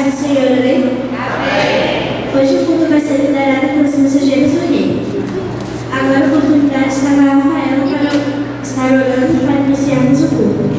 do Senhor, amém? Amém. Hoje o culto vai ser liderado pelos mensageiros do Rei. Agora a oportunidade está na Rafaela para estar orando para iniciarmos o culto.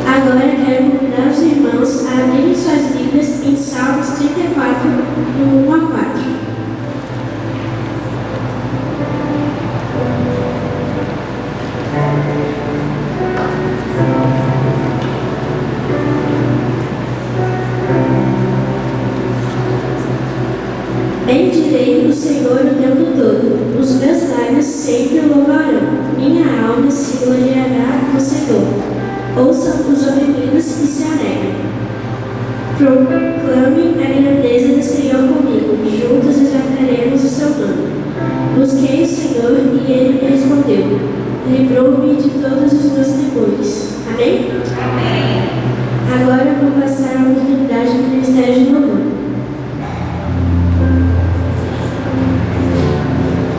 Agora quero convidar os irmãos a abrirem suas Bíblias em Salmos 34, do 1 a 4. Bendirei o Senhor o tempo todo, os meus lábios sempre o louvarão, minha alma se gloriará no Senhor. Ouçam os oprimidos e se alegrem. Proclamem a grandeza do Senhor comigo, juntos exaltaremos o seu nome. Busquei o Senhor e ele me respondeu. Livrou-me de todos os meus temores. Amém? Amém. Agora eu vou passar a oportunidade do Ministério de Louvor.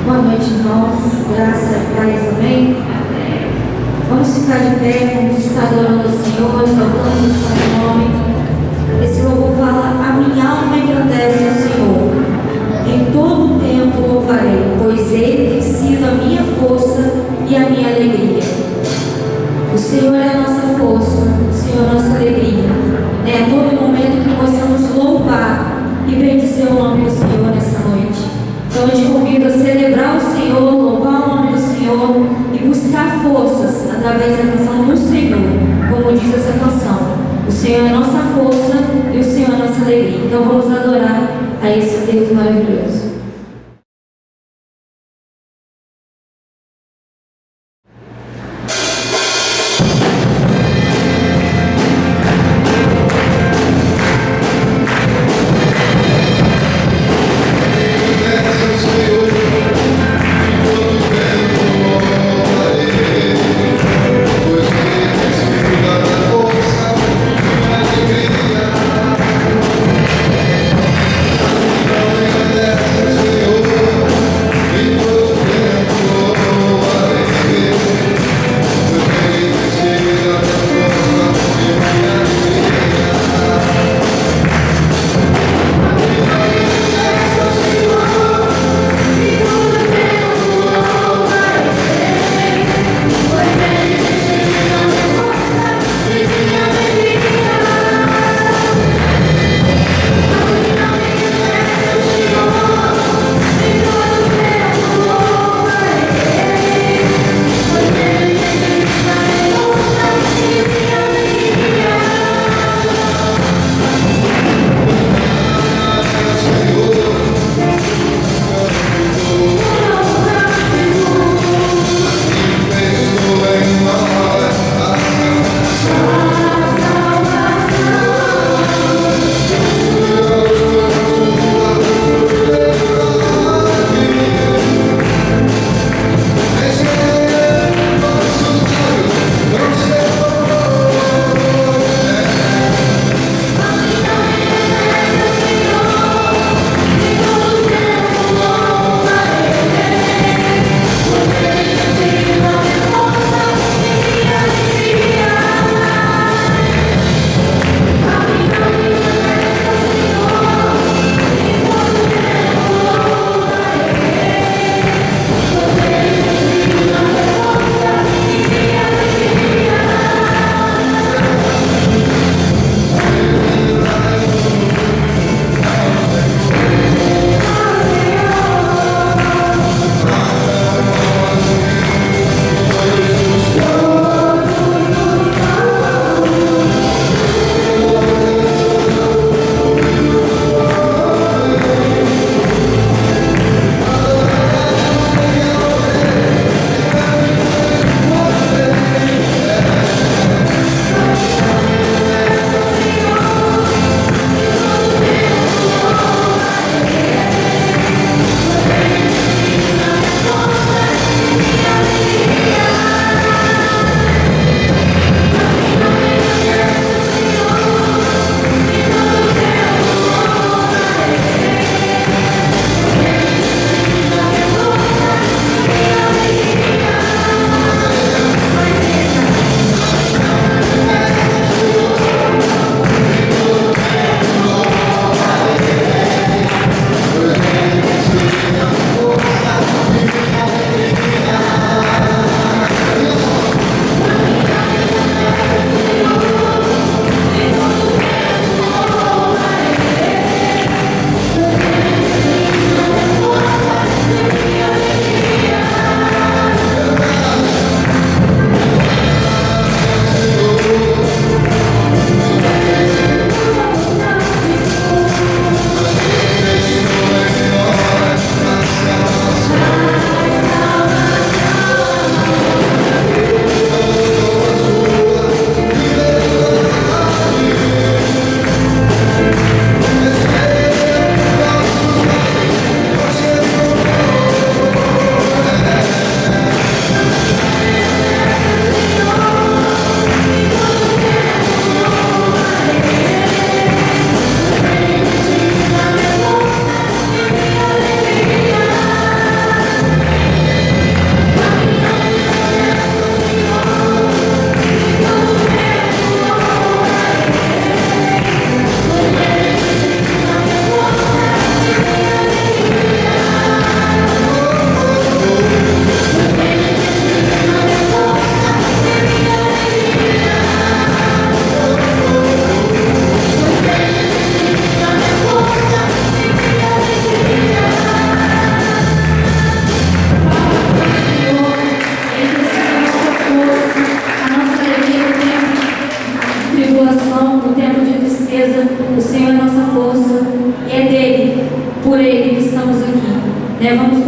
Boa noite, irmãos. Graça e paz, amém? Vamos ficar de pé, vamos estar adorando ao Senhor, exaltando o seu nome. Esse louvor fala: a minha alma engrandece o Senhor. Em todo o tempo louvarei, pois Ele tem sido a minha força e a minha alegria. O Senhor é a nossa força, o Senhor é a nossa alegria. É a todo momento que possamos louvar e bendizer o nome do Senhor nessa noite. Então eu te convido a celebrar o Senhor, louvar o nome do Senhor e buscar forças através da canção do Senhor, como diz essa canção. O Senhor é a nossa força e o Senhor é a nossa alegria. Então vamos adorar a esse Deus maravilhoso. Yes.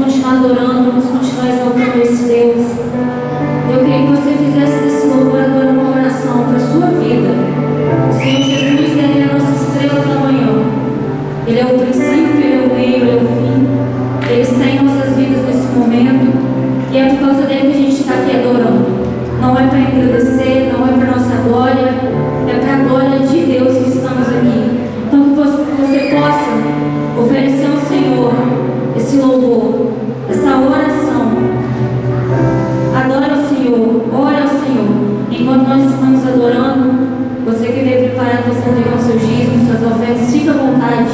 continuar adorando, vamos continuar exaltando esse Deus. Eu queria que você fizesse desse louvor agora uma oração para a sua vida. O Senhor Jesus, Ele é a nossa estrela da manhã. Ele é o princípio, Ele é o meio, Ele é o fim. Ele está em nossas vidas nesse momento. E é por causa dele que a gente está aqui adorando. Não é para engrandecer, não é para nossa glória, é para a glória de Deus que estamos aqui. Então que você possa oferecer ao Senhor esse louvor, essa oração. Adore ao Senhor, ore ao Senhor. Enquanto nós estamos adorando, você que veio preparado para entregar os seus dízimos, suas ofertas, fica à vontade.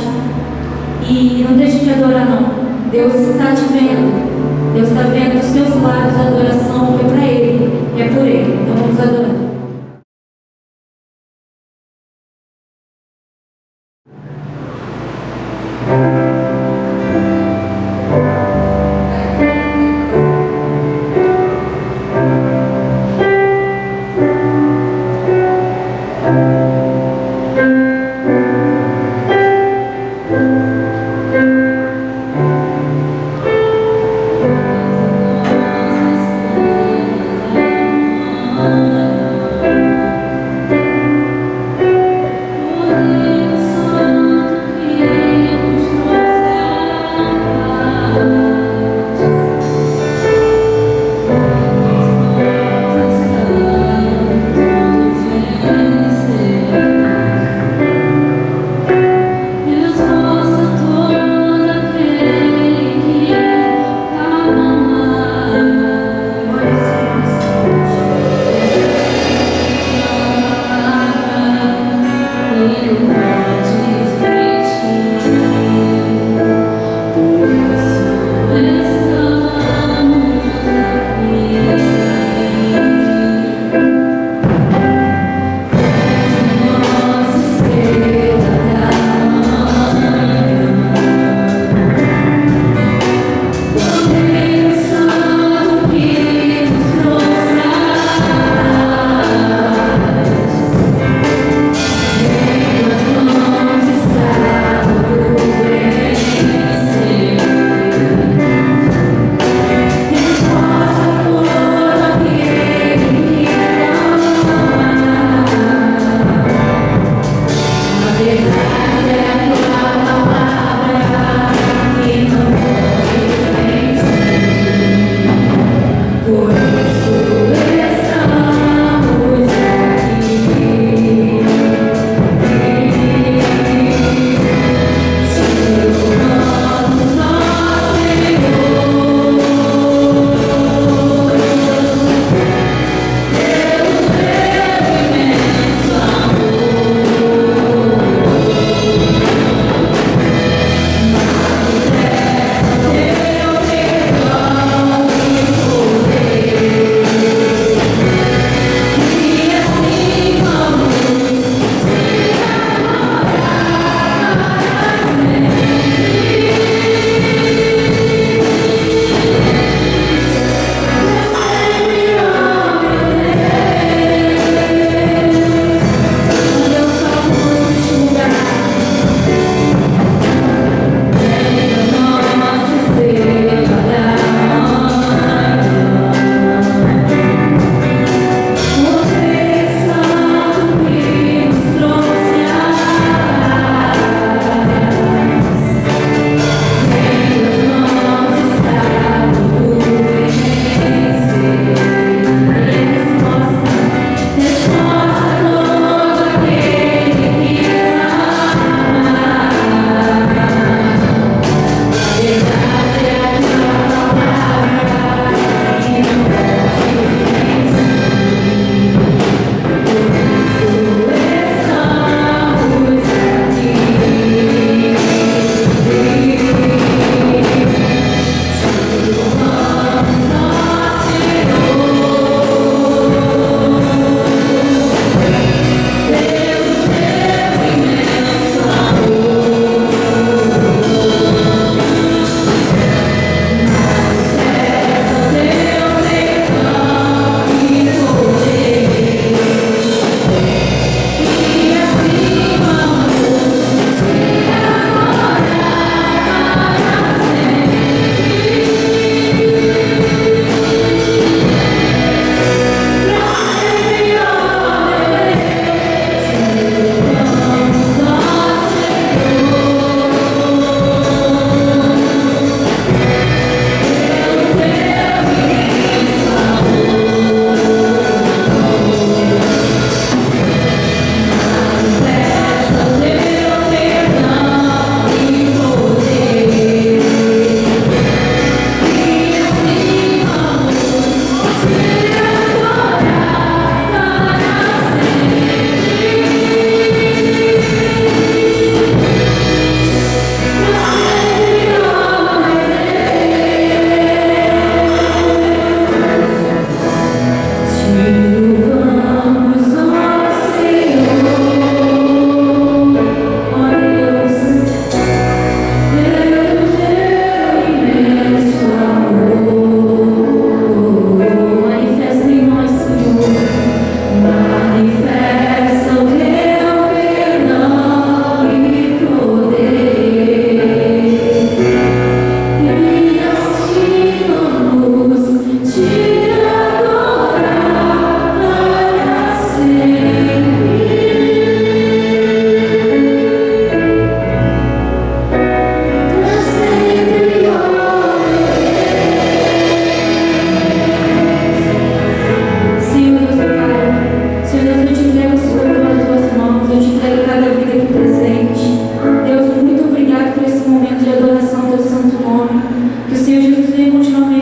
E não deixe de adorar não. Deus está te vendo. Deus está vendo os seus lábios de adoração, que é para Ele, que é por Ele. Então vamos adorar.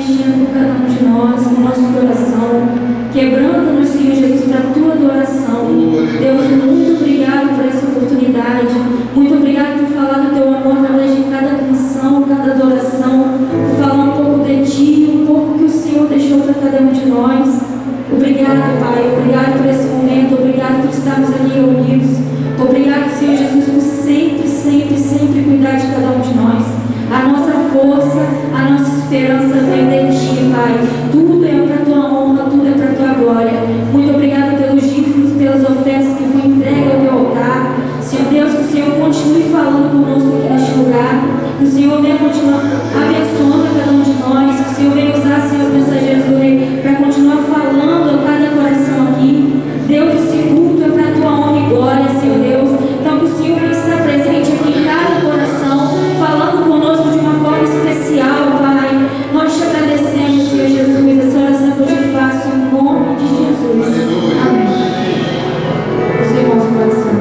mexendo com cada um de nós, com o nosso coração, quebrando-nos, Senhor Jesus, para a tua adoração. Deus, muito obrigado por essa oportunidade. Muito obrigado por falar do teu amor através de cada canção, cada adoração, por falar um pouco de ti, um pouco que o Senhor deixou para cada um de nós. Obrigado, Pai. Obrigado por esse momento. Obrigado por estarmos aqui reunidos. Obrigado, Senhor Jesus, por sempre, sempre, sempre cuidar de cada um de nós. A nossa força, a nossa esperança vem de ti, Pai. Tudo é para a tua honra, tudo é para a tua glória. Muito obrigado pelos dízimos, pelas ofertas que foi entregue ao teu altar. Senhor Deus, que o Senhor continue falando conosco aqui neste lugar. Que o Senhor venha continuar abençoando cada um de nós. Que o Senhor venha usar, Senhor, os mensageiros do Rei para continuar falando a cada coração aqui. Deus, esse culto é para a tua honra e glória, Senhor Deus. Então, que o Senhor venha estar presente aqui em cada coração, falando conosco de uma forma especial, Pai. Nós te agradecemos, Senhor Jesus. Essa oração que eu te faço em nome de Jesus. Amém. Os irmãos, coração.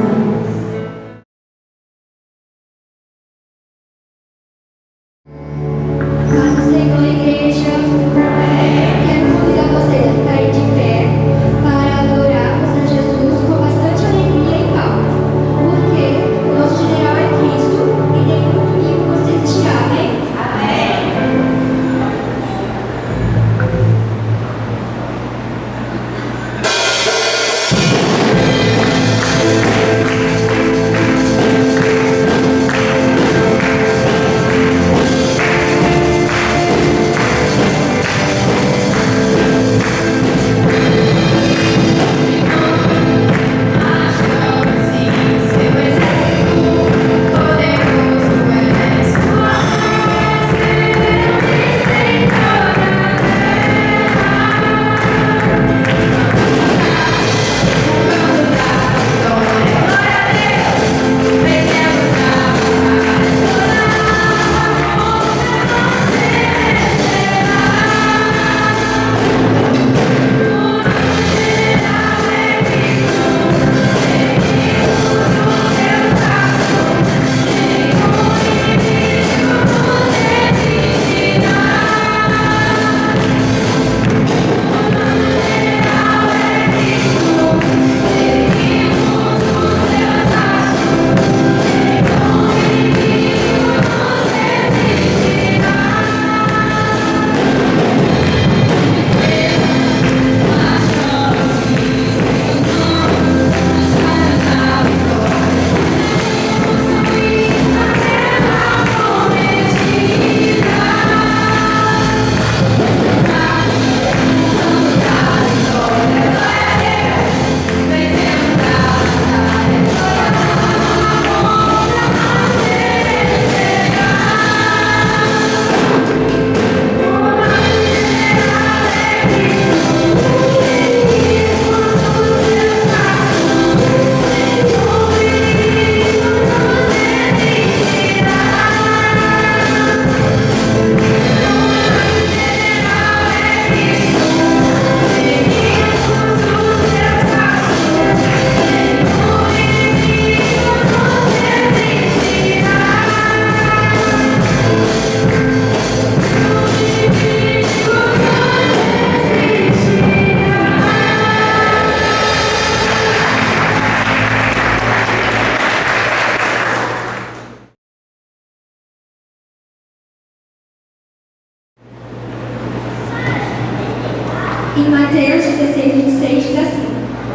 Em Mateus 16:26 diz assim: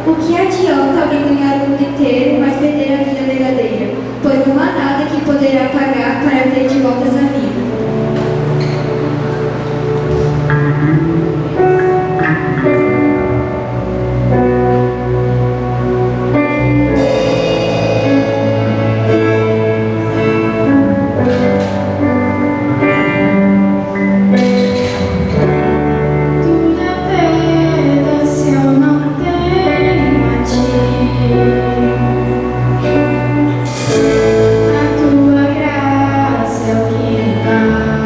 O que adianta alguém ganhar o mundo inteiro, mas perder a vida verdadeira? Pois não há nada que poderá pagar para ter de volta essa vida. A tua graça é o que me dá.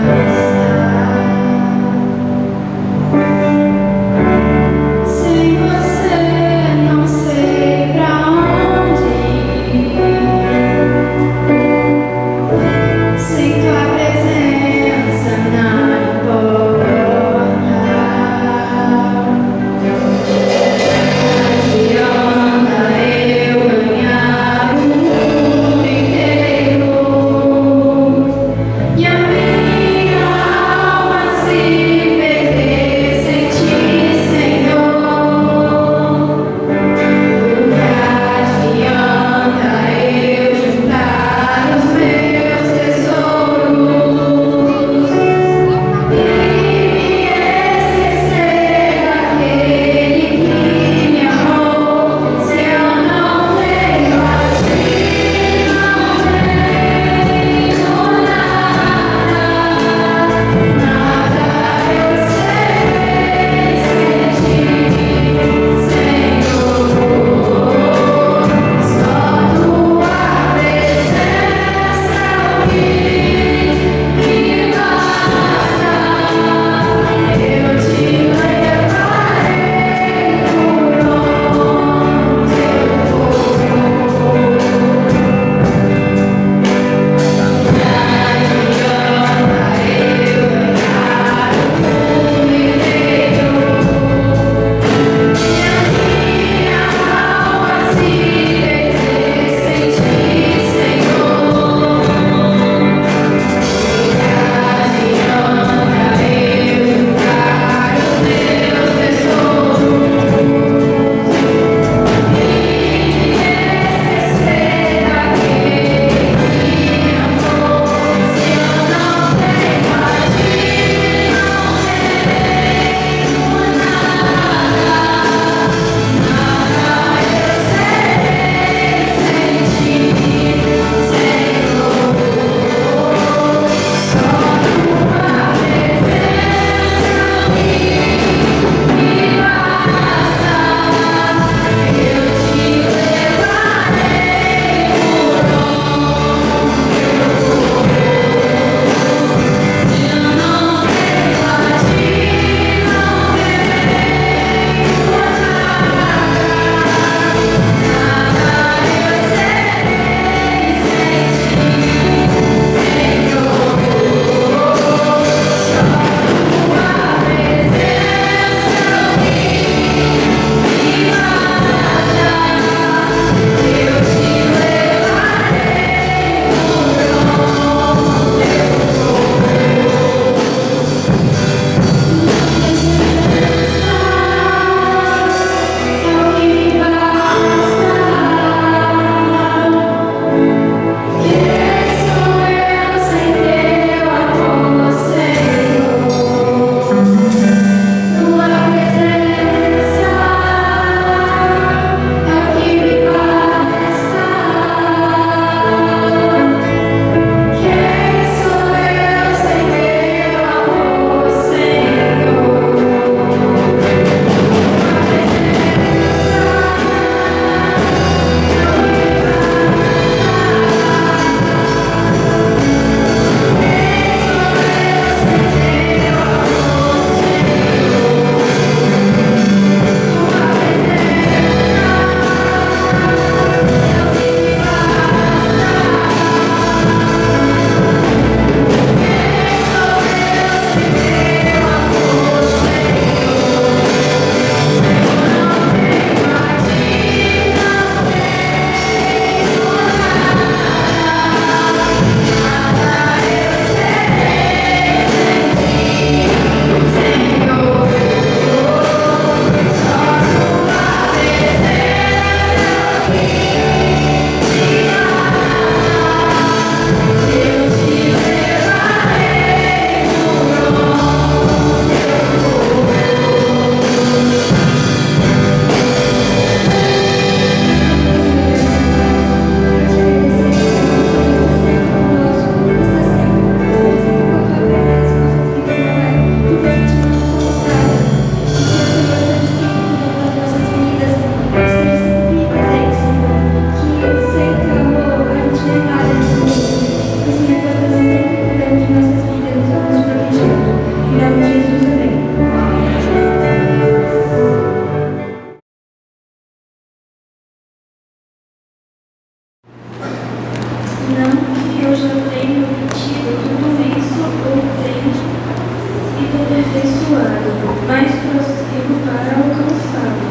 aperfeiçoado, mas prossigo para alcançá-lo.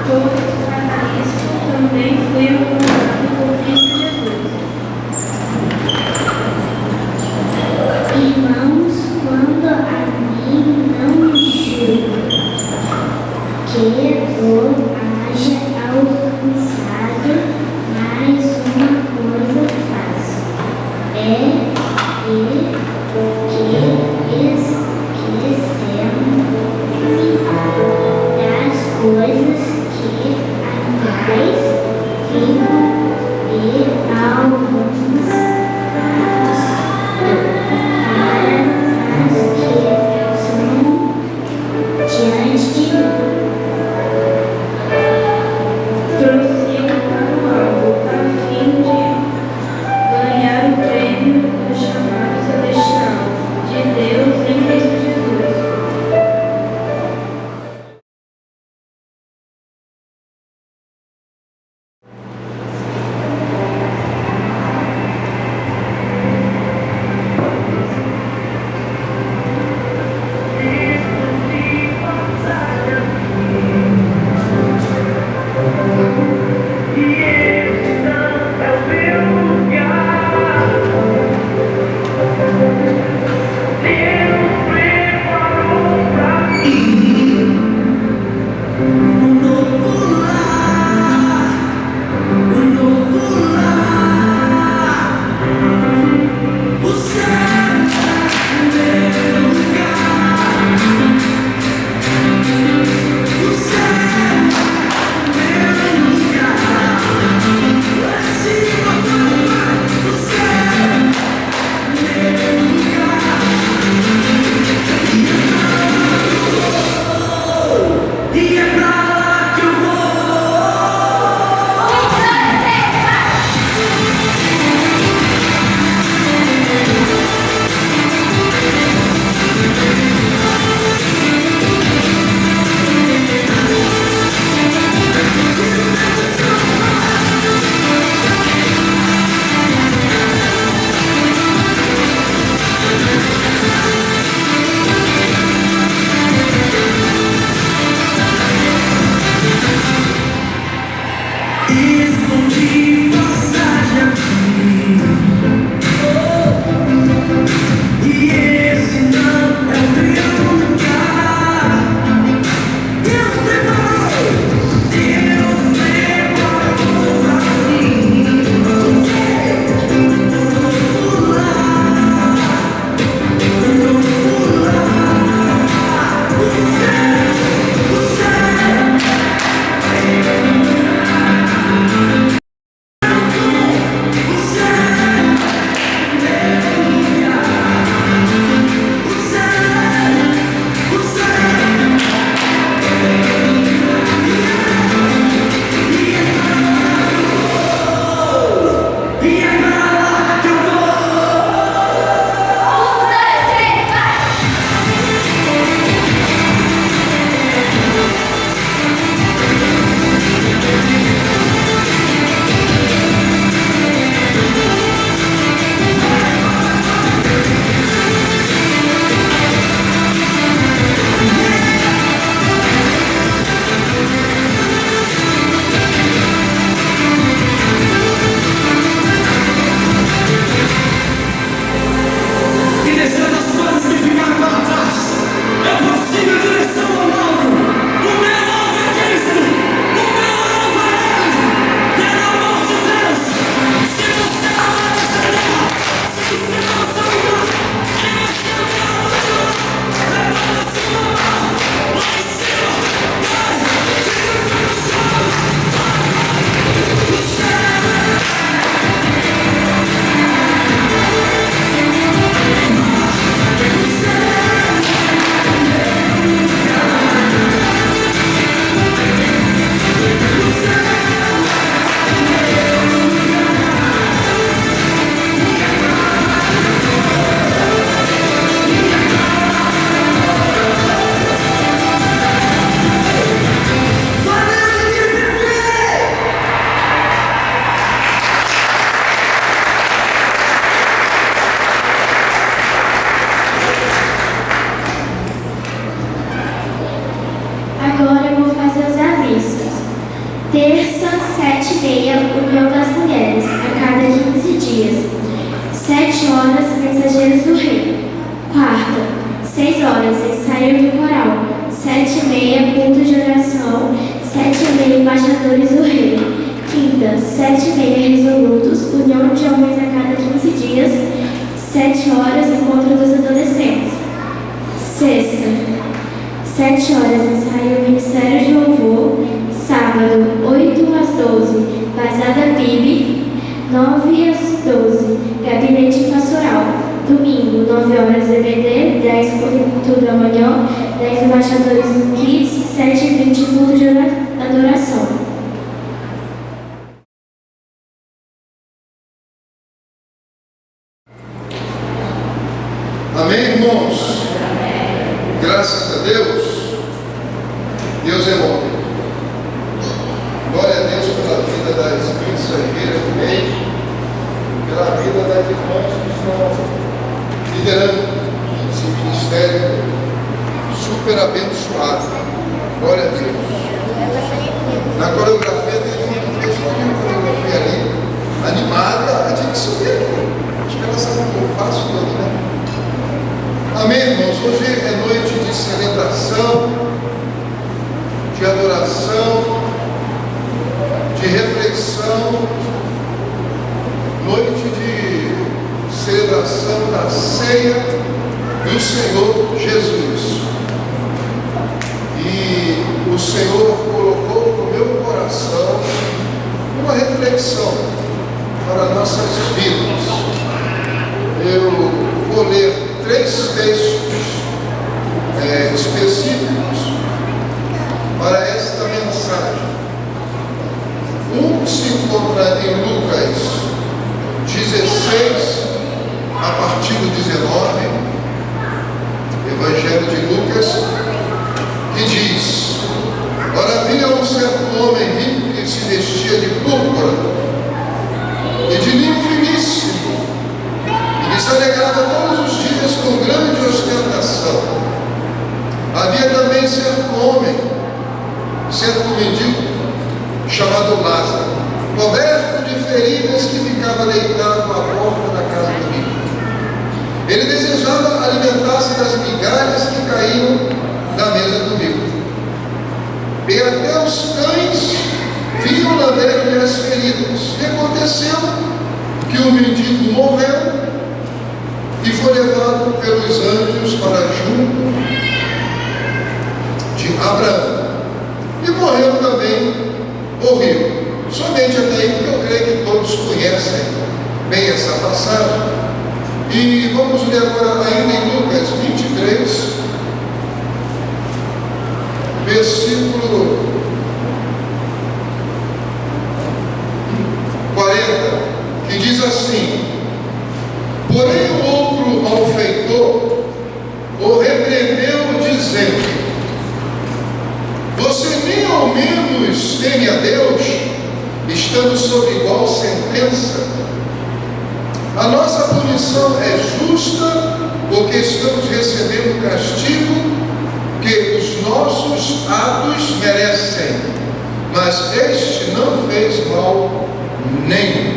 Pois para isso também fui alcançado por Cristo Jesus. Irmãos, quando a mim não julgo que eu haja alcançado, mas uma coisa faço, é esquecendo-me das coisas que atrás ficam e avanço para as que são diante de mim. Terça, 7h30, União das Mulheres, a cada 15 dias. 7 horas, Mensageiros do Rei. Quarta, 6 horas, ensaio do coral. 7h30, culto de oração. 7h30, Embaixadores do Rei. Quinta, 7h30, Resolutos, União de Homens a cada 15 dias. 7 horas, Encontro dos Adolescentes. Sexta, 7 horas, ensaio Ministério de Louvor. Sábado, 8 às 12, Bazada PIB. 9 às 12, Gabinete Pastoral. Domingo, 9 horas, EBD. 10, culto da manhã. 10, Embaixadores do Kids. 7h20, culto de adoração. Amém, irmãos? Graças a Deus. Deus é bom. Glória a Deus pela vida das irmãs Igreja do Meio, pela vida das irmãs que estão liderando esse ministério super abençoado. Glória a Deus. Na coreografia teve uma vez uma coreografia ali, animada, a gente subia aqui. Acho que ela sabe o que eu faço todo, né? Amém, irmãos? Hoje é noite de celebração, de adoração, de reflexão, noite de celebração da ceia do Senhor Jesus. E o Senhor colocou no meu coração uma reflexão para nossas vidas. Eu vou ler 3 textos específicos para esta mensagem. Um se encontra em Lucas 16, a partir do 19, Evangelho de Lucas, que diz: ora, havia um certo homem rico que se vestia de púrpura e de linho finíssimo, e que se alegrava todos os dias com grande ostentação. Havia também certo homem, certo mendigo, chamado Lázaro, coberto de feridas, que ficava deitado à porta da casa do rico. Ele desejava alimentar-se das migalhas que caíam da mesa do rico. E até os cães vinham lamber-lhe as feridas. E aconteceu que o mendigo morreu e foi levado pelos anjos para junto de Abraão. E morreu também o rico. Somente até aí, porque eu creio que todos conhecem bem essa passagem. E vamos ler agora ainda em Lucas 23, versículo 40, que diz assim: porém o outro malfeitor o repreendeu, dizendo: você nem ao menos teme a Deus, estando sob igual sentença? A nossa punição é justa, porque estamos recebendo o castigo que os nossos atos merecem, mas este não fez mal nenhum.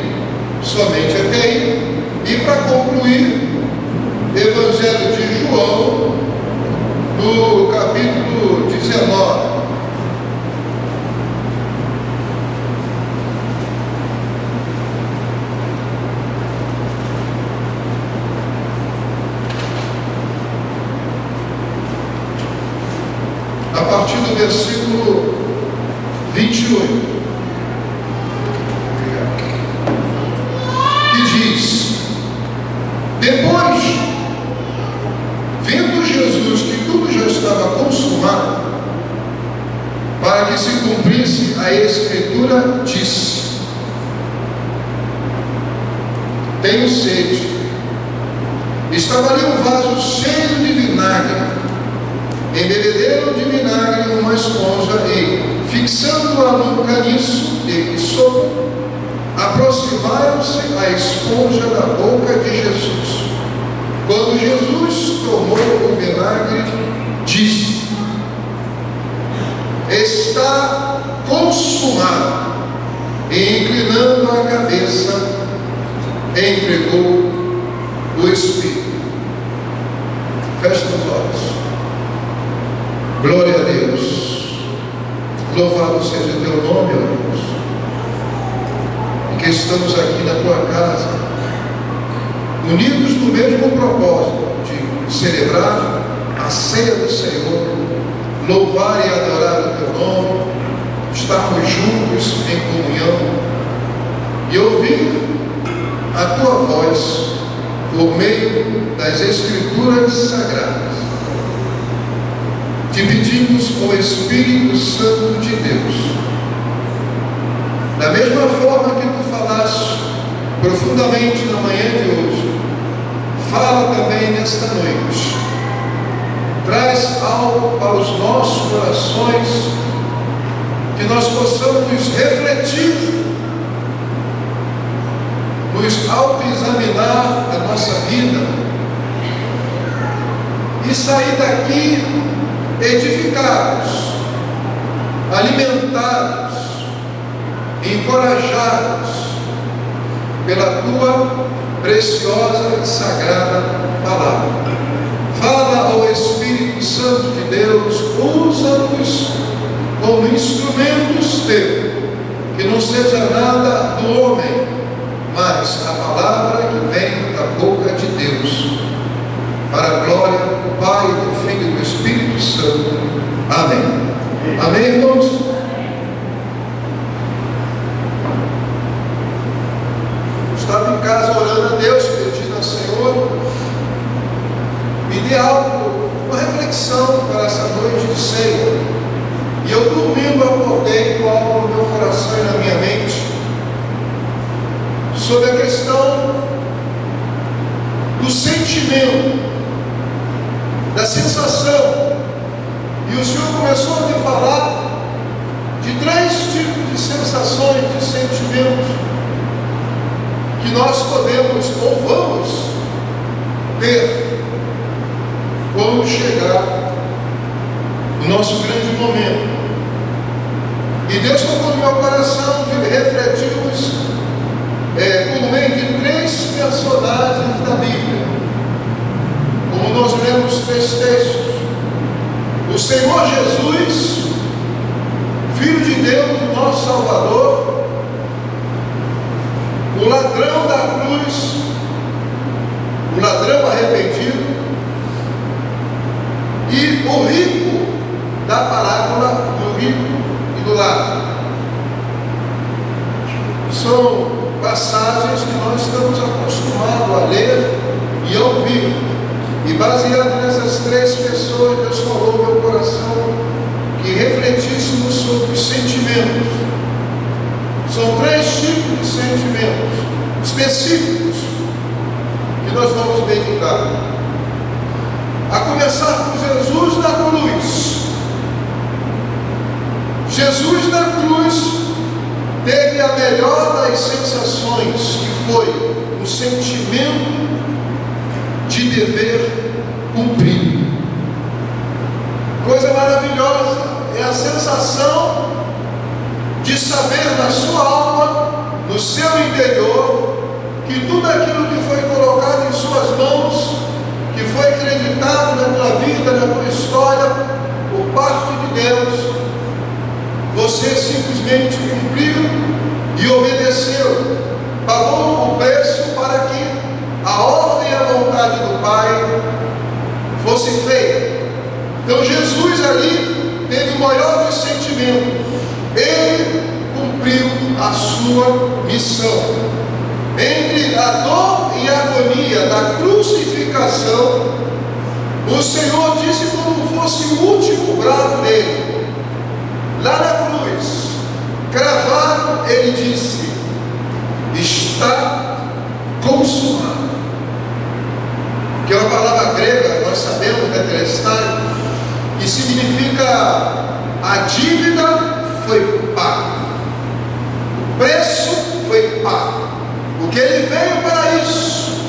Somente até aí. E para concluir, Evangelho de João, no capítulo 19. A partir do versículo 28, que diz: depois, vendo Jesus que tudo já estava consumado, para que se cumprisse a Escritura, disse: tenho sede. Estava ali um vaso cheio de vinagre. Embebederam de vinagre numa esponja e, fixando-a no caniço de sopo, aproximaram-se a esponja da boca de Jesus. Quando Jesus tomou o vinagre, disse: está consumado. consumado. E inclinando a cabeça, entregou o Espírito. Feche os olhos. Glória a Deus. Louvado seja teu nome, ó Deus. E que estamos aqui na tua casa, unidos no mesmo propósito de celebrar a ceia do Senhor, louvar e adorar o teu nome, estarmos juntos em comunhão e ouvir a tua voz por meio das Escrituras Sagradas. Te pedimos, ó Espírito Santo de Deus, da mesma forma que tu falaste profundamente na manhã de hoje, fala também nesta noite. Traz algo para os nossos corações, que nós possamos refletir, nos autoexaminar a nossa vida e sair daqui edificados, alimentados, encorajados pela tua preciosa e sagrada palavra. Fala ao Espírito Santo de Deus, usa-nos como instrumentos teus, que não seja nada do homem, mas a palavra que vem da boca de Deus, para a glória do Pai, do Filho e do Espírito Santo. Amém. Amém, irmãos? Estava em casa orando a Deus, pedindo ao Senhor, me dê algo, uma reflexão para essa noite de ceia. E eu dormindo acordei com algo no meu coração e na minha mente sobre a questão do sentimento, da sensação. E o Senhor começou a me falar de 3 tipos de sensações, de sentimentos, que nós podemos ou vamos ter quando chegar o nosso grande momento. E Deus tocou no meu coração de refletirmos por meio de 3 personagens da Bíblia. Como nós lemos 3 textos: o Senhor Jesus, Filho de Deus, nosso Salvador, o ladrão da cruz, o ladrão arrependido, e o rico da parábola do rico e do Lázaro. São passagens que nós estamos acostumados a ler e a ouvir. E baseado nessas 3 pessoas, Deus falou no meu coração que refletíssemos sobre os sentimentos. São 3 tipos de sentimentos específicos que nós vamos meditar. A começar por Jesus na cruz. Jesus na cruz teve a melhor das sensações, que foi o sentimento de dever cumprido. Coisa maravilhosa é a sensação de saber na sua alma, no seu interior, que tudo aquilo que foi colocado em suas mãos, que foi acreditado na tua vida, na tua história, por parte de Deus, você simplesmente cumpriu e obedeceu, pagou o preço para que a ordem e a vontade do Pai fosse feita. Então Jesus ali teve o maior dos sentimentos. Ele cumpriu a sua missão. Entre a dor e a agonia da crucificação, o Senhor disse como fosse o último brado dele. Lá na cruz, cravado, ele disse: está consumado. Que é uma palavra grega, nós sabemos, tetelestai, que significa a dívida foi paga, o preço foi pago. Porque ele veio para isso,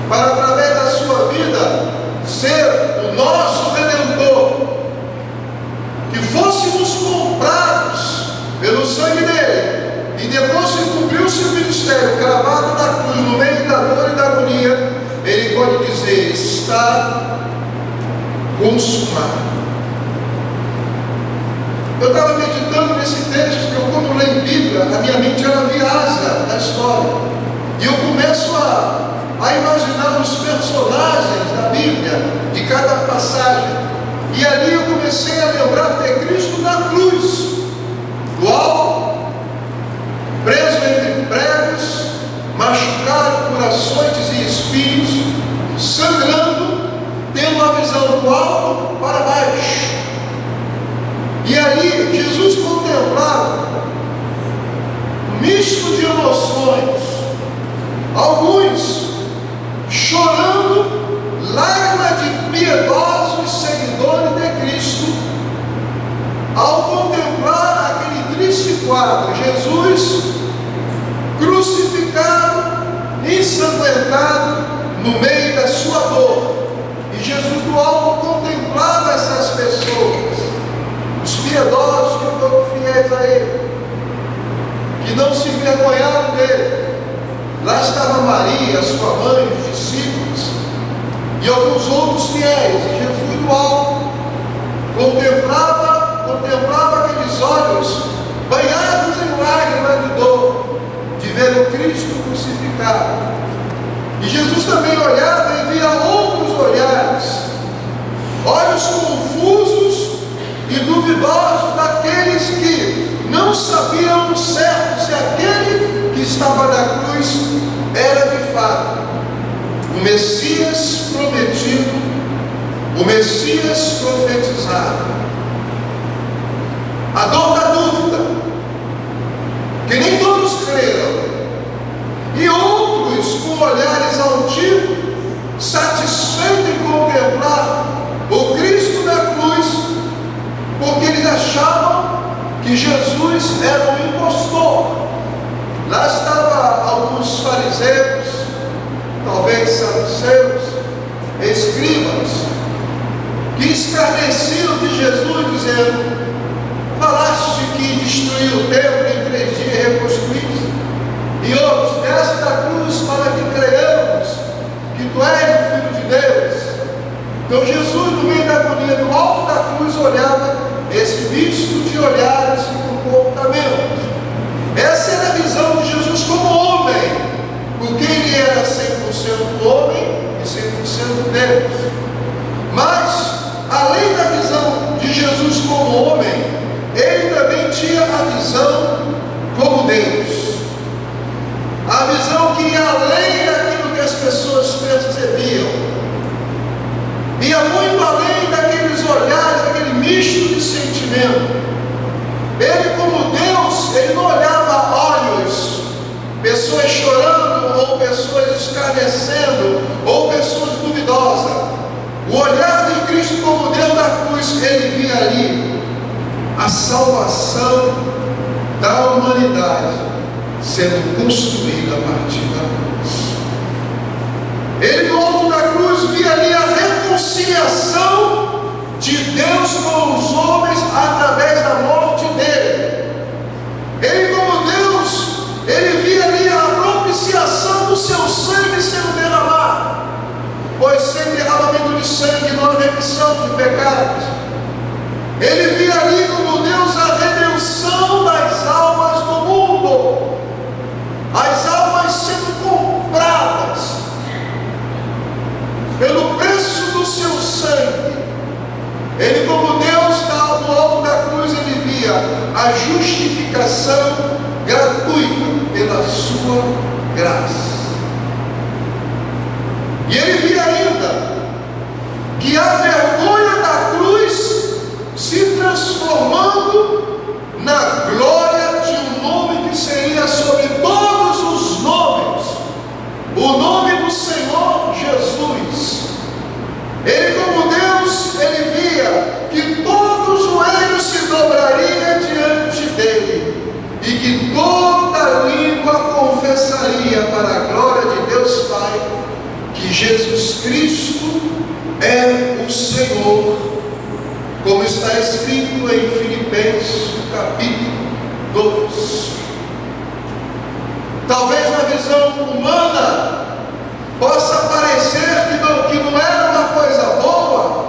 para através da sua vida ser o nosso Redentor, que fôssemos comprados pelo sangue consumado. Eu estava meditando nesse texto, eu quando leio Bíblia, a minha mente ela viaja na história. E eu começo a imaginar os personagens da Bíblia, de cada passagem. E ali eu comecei a lembrar de Cristo na cruz, do alto, preso entre pregos, machucado por açoites e espinhos, sangrando, tendo a visão do alto para baixo. E ali Jesus contemplava um misto de emoções, alguns chorando, lágrimas de piedosos seguidores de Cristo, ao contemplar aquele triste quadro, Jesus crucificado, ensanguentado no meio da sua dor. E Jesus do alto contemplava essas pessoas, os piedosos que foram fiéis a Ele, que não se envergonharam dele. Lá estava Maria, sua mãe, os discípulos e alguns outros fiéis. E Jesus do alto contemplava aqueles olhos banhados em lágrimas de dor, de ver o Cristo crucificado. E Jesus também olhava e via outros olhares, olhos confusos e duvidosos daqueles que não sabiam certo se aquele que estava na cruz era de fato o Messias prometido, o Messias profetizado. A dor da dúvida, que nem todos creram, e outros com olhares altivos, satisfeitos em contemplar o Cristo na cruz, porque eles achavam que Jesus era um impostor. Lá estavam alguns fariseus, talvez saduceus, escribas, que escarneciam de Jesus, dizendo: falaste que destruiu o templo em 3 dias e reconstruíste, e outros, desce da cruz para que creiamos que tu és o Filho de Deus. Então Jesus, no meio da agonia, do alto da cruz, olhava esse misto de olhares e comportamentos. Essa era a visão de Jesus como homem, porque ele era 100% homem e 100% Deus. Mas, além da visão de Jesus como homem, ele também tinha a visão como Deus. A visão que ia além daquilo que as pessoas percebiam, ia muito além daqueles olhares, daquele misto de sentimento. Ele, como Deus, ele não olhava olhos, pessoas chorando, ou pessoas escarnecendo, ou pessoas duvidosas. O olhar de Cristo como Deus da cruz, ele via ali a salvação da humanidade sendo construída a partir da cruz. Ele, no alto da cruz, via ali a reconciliação de Deus com os homens através da morte dele. Ele, como Deus, ele via ali a propiciação do seu sangue sendo derramado, pois sem derramamento de sangue não há remissão de pecados. Ele via ali como Deus a redenção das almas do mundo, as almas sendo compradas pelo preço do seu sangue. Ele, como Deus, no alto da cruz, ele via a justificação gratuita pela sua graça. E ele via ainda que a vergonha da cruz se transformando na glória de um nome que seria sobre todos os nomes, o nome do Senhor Jesus. Ele, como Deus, ele via que todo joelho se dobraria diante dele e que toda língua confessaria para a glória de Deus Pai que Jesus Cristo é o Senhor, como está escrito em Filipenses capítulo 2. Talvez na visão humana possa parecer que não era uma coisa boa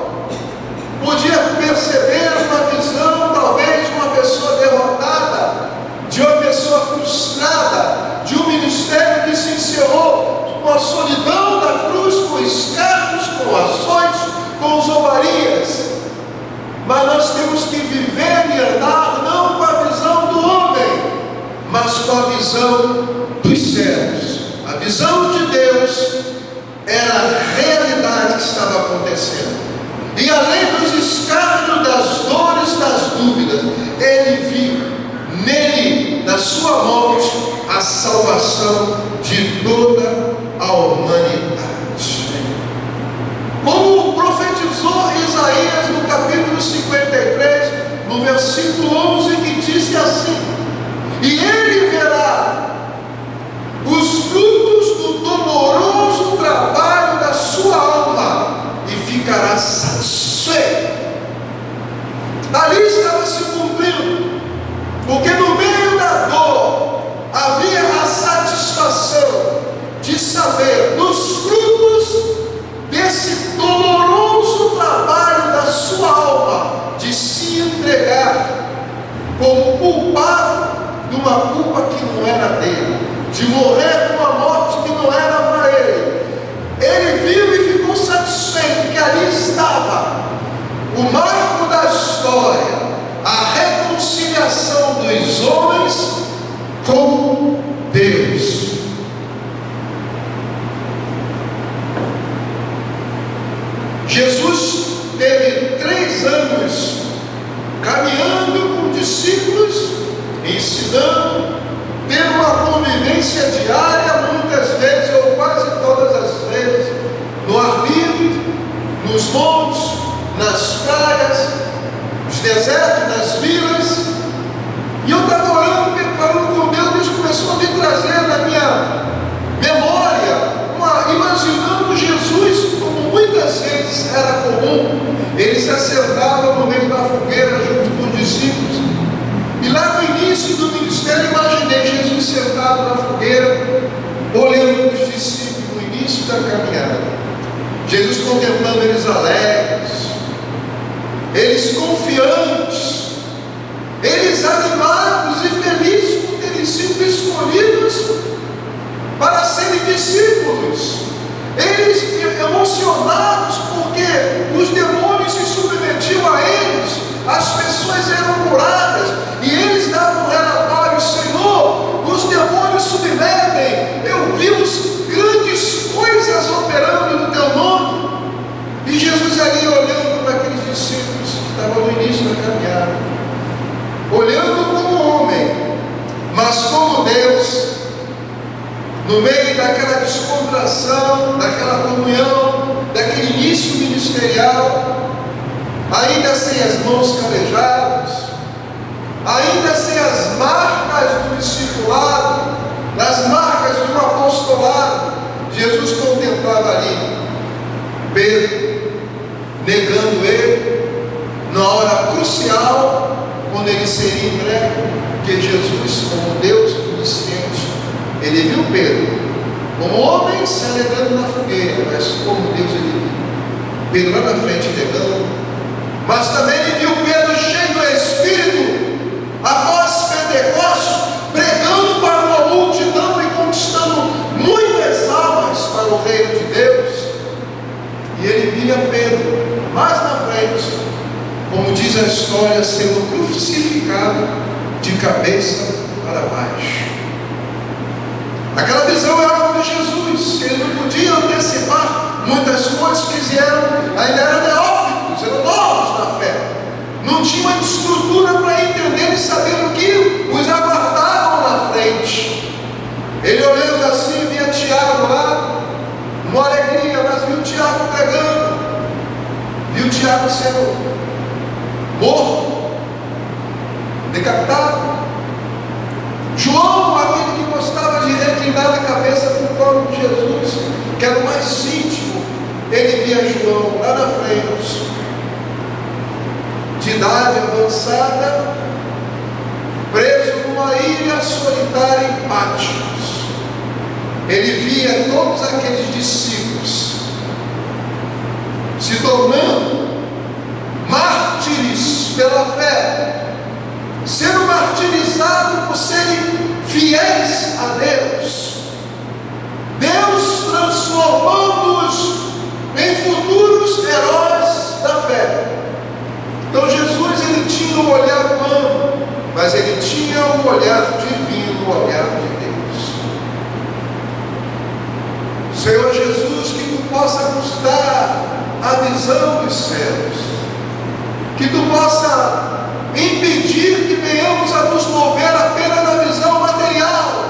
nós temos que viver e andar não com a visão do homem, mas com a visão dos céus. A visão de Deus era a realidade que estava acontecendo. E além dos escárnios, das dores, das dúvidas, ele viu nele, na sua morte, a salvação de toda a humanidade. Como profetizou Isaías no capítulo 53, no versículo 11, que disse assim: e ele verá os frutos do doloroso trabalho da sua alma e ficará satisfeito. Ali estava se cumprindo, porque no meio da dor havia a satisfação de saber dos frutos desse doloroso trabalho da sua alma, de se entregar como culpado de uma culpa que não era dele, de morrer uma morte que não era para ele. Ele viu e ficou satisfeito que ali estava o marco da história, a reconciliação dos homens com Deus. Jesus teve 3 anos caminhando com discípulos, ensinando, tendo uma convivência diária, muitas vezes, ou quase todas as vezes, no ar livre, nos montes, nas praias, nos desertos, nas vilas. E eu estava orando, falando com Deus, Deus começou a me trazer na minha memória, imaginando Jesus, como muitas vezes era comum. Ele se assentava no meio da fogueira junto com os discípulos. E lá no início do ministério, imaginei Jesus sentado na fogueira, olhando para os discípulos no início da caminhada. Jesus contemplando eles alegres, eles confiantes, eles animados e felizes por terem sido escolhidos para serem discípulos. Eles emocionados porque os demônios se submetiam a eles, as pessoas eram curadas e eles davam um relatório: Senhor, os demônios submetem, eu vi grandes coisas operando no teu nome. E Jesus ali olhando para aqueles discípulos que estavam no início da caminhada, olhando como homem, mas como Deus, no meio daquela descontração, daquela comunhão, daquele início ministerial, ainda sem as mãos calejadas, ainda sem as marcas do discipulado, as marcas do apostolado, Jesus contemplava ali Pedro negando ele na hora crucial, quando ele seria entregue, porque Jesus, como Deus onisciente, ele viu Pedro como homem se alegrando na fogueira, mas como Deus ele viu Pedro lá na frente negando. Mas também ele viu Pedro cheio do Espírito após Pentecostes, pregando para uma multidão e conquistando muitas almas para o reino de Deus. E ele via Pedro mais na frente, como diz a história, sendo crucificado de cabeça para baixo. Aquela visão era algo de Jesus. Ele não podia antecipar muitas coisas que eles ainda eram neófitos, eram novos na fé, não tinham uma estrutura para entender e saber o que os aguardavam na frente. Ele olhando assim, via Tiago lá, uma alegria, mas viu Tiago pregando, viu Tiago sendo morto, decapitado. João, aquele que gostava de reclinar a cabeça para o colo de Jesus, que era o mais íntimo, ele via João lá na frente, de idade avançada, preso numa ilha solitária em Patmos. Ele via todos aqueles discípulos se tornando mártires pela fé, sendo martirizados por serem fiéis a Deus, Deus transformando-os em futuros heróis da fé. Então Jesus mas ele tinha o olhar divino, o olhar de Deus. Senhor Jesus, que Tu possa nos dar a visão dos céus, que Tu possa impedir que venhamos a nos mover apenas na visão material,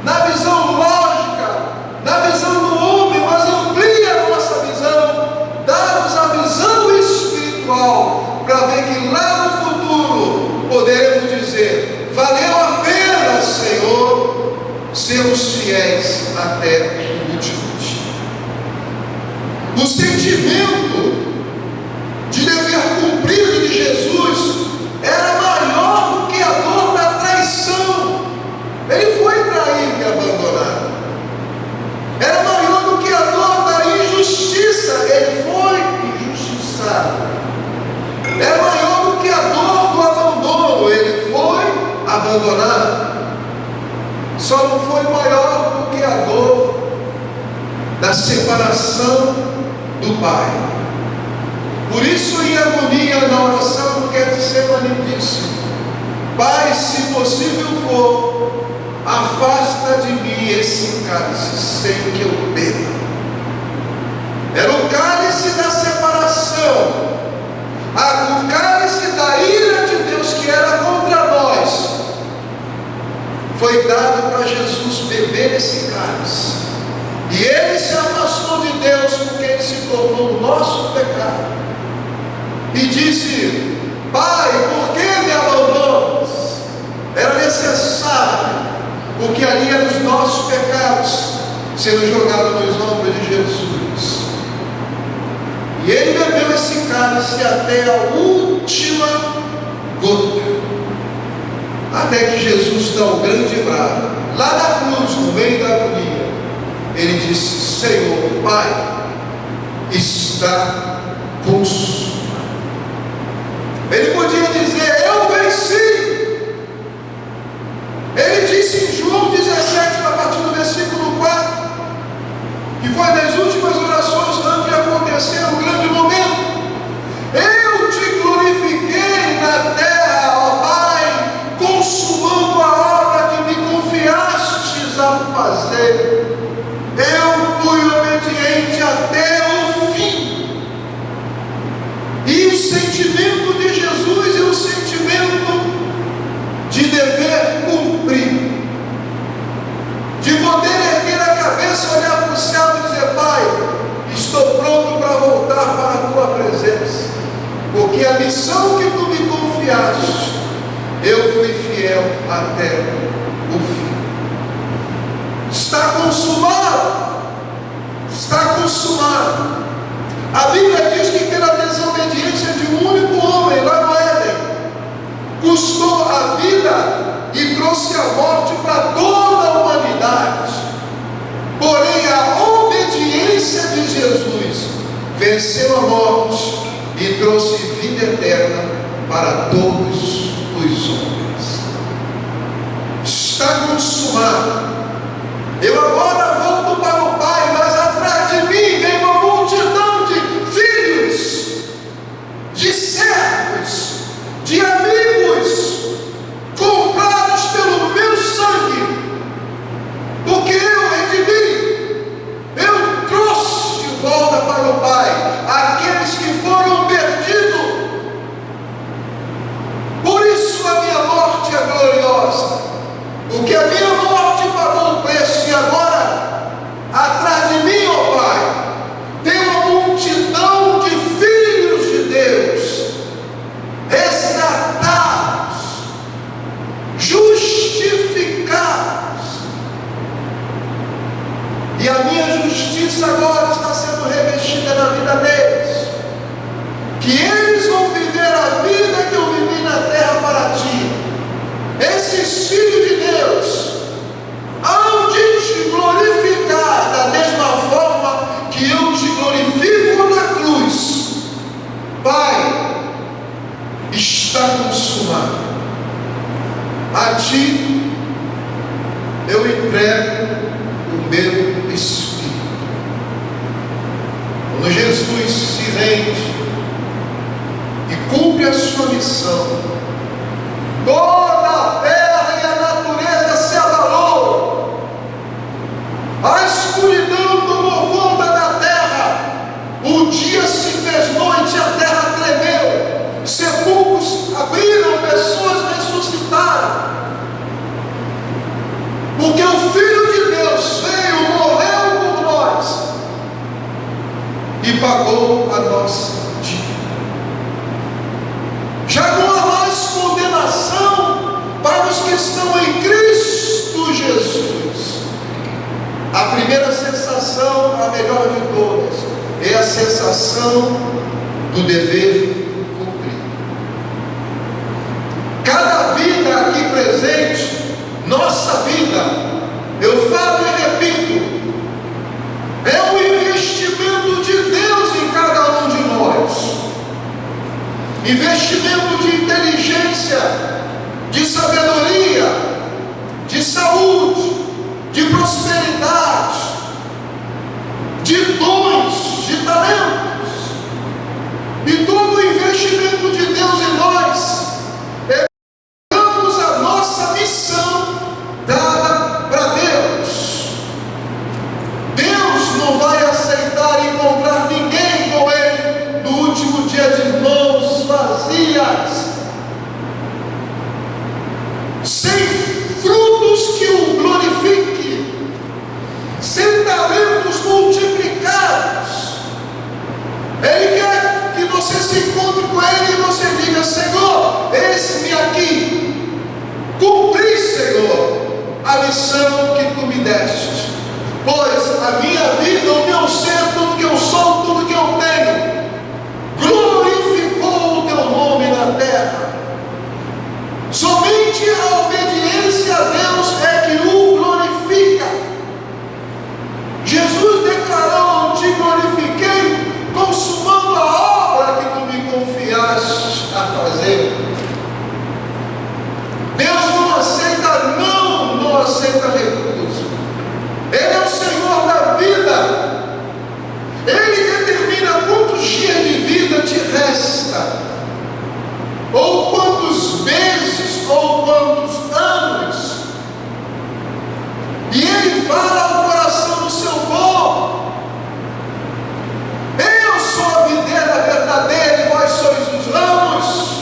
na visão lógica, na visão do homem, mas amplia a nossa visão, dá-nos a visão espiritual, para ver que lá no futuro poderemos dizer: valeu a pena, Senhor, sermos fiéis até o último dia. O sentimento de dever cumprido de Jesus era maior do que a dor da traição. Ele foi traído e abandonado. Era maior do que a dor da injustiça. Ele foi injustiçado. Era maior do que a dor do abandono. Ele foi abandonado. Só não foi maior do que a dor da separação do Pai. Por isso, em agonia, na oração do Getsemane, disse: Pai, se possível for, afasta de mim esse cálice, sem que eu beba. Era o cálice da separação, o cálice da ira de Deus que era contra nós. Foi dado para Jesus beber esse cálice, e ele se afastou de Deus porque ele se tornou o nosso pecado. E disse: Pai, por que me abandonas? Era necessário, porque ali eram os nossos pecados sendo jogados nos ombros de Jesus. E ele bebeu esse cálice até a última gota, até que Jesus dá um grande brado, lá na cruz, no meio da agonia. Ele disse: Senhor, Pai, está consumado. Ele podia dizer: eu venci. Ele disse em João 17, a partir do versículo 4, que foi das últimas orações antes de acontecer o grande momento: eu te glorifiquei na terra, ó Pai, consumando a obra que me confiastes a fazer. Eu fui obediente até o fim. E o sentimento de Jesus é o sentimento de dever cumprir, de poder erguer a cabeça, olhar para o céu e dizer: Pai, estou pronto para voltar para a Tua presença, porque a missão que Tu me confiaste, eu fui fiel até o fim. Está consumado. Está consumado. A Bíblia diz que pela desobediência de um único homem lá no Éden, custou a vida e trouxe a morte para toda a humanidade. Porém, a obediência de Jesus venceu a morte e trouxe vida eterna para todos os homens. Está consumado. Eu agora volto para o Pai, mas atrás de mim vem uma multidão de filhos, de servos, de amigos, comprados pelo meu sangue, porque eu redimi, eu trouxe de volta para o Pai aqueles que foram perdidos. Por isso a minha morte é gloriosa, porque a minha morte pagou o preço, e agora, atrás de mim, ó Pai, tem uma multidão de filhos de Deus, resgatados, justificados, e a minha justiça agora está sendo revestida na vida deles, que eles vão viver a vida que eu vivi na terra para Ti. Esses filhos de Deus hão de Te glorificar da mesma forma que eu Te glorifico na cruz. Pai, está consumado. A Ti eu entrego o meu espírito. Quando Jesus se rende e cumpre a sua missão, toda primeira sensação, a melhor de todas, é a sensação do dever cumprido. Cada vida aqui presente, nossa vida, eu falo e repito, é um investimento de Deus em cada um de nós. Investimento de inteligência, de sabedoria, de saúde, de prosperidade, de dons, de talentos. E todo o investimento de Deus em nós é damos a nossa missão dada para Deus. Deus não vai aceitar encontrar ninguém com Ele no último dia de mãos vazias, sem frutos que o glorifiquem, sem talentos multiplicados. Ele quer que você se encontre com Ele e você diga: Senhor, eis-me aqui, cumpri, Senhor, a missão que Tu me deste, pois a minha vida, o meu ser, tudo que eu sou, tudo que eu tenho, glorificou o Teu nome na terra. Somente a obediência a Deus é que o glorifica. Jesus declarou: Te glorifiquei, consumando a obra que Tu me confiaste a fazer. Deus não aceita não aceita recuso. Ele é o Senhor da vida. Ele determina quantos dias de vida te resta, ou quantos meses, ou quantos anos. E Ele fala ao coração do seu povo: eu sou a videira verdadeira e vós sois os ramos.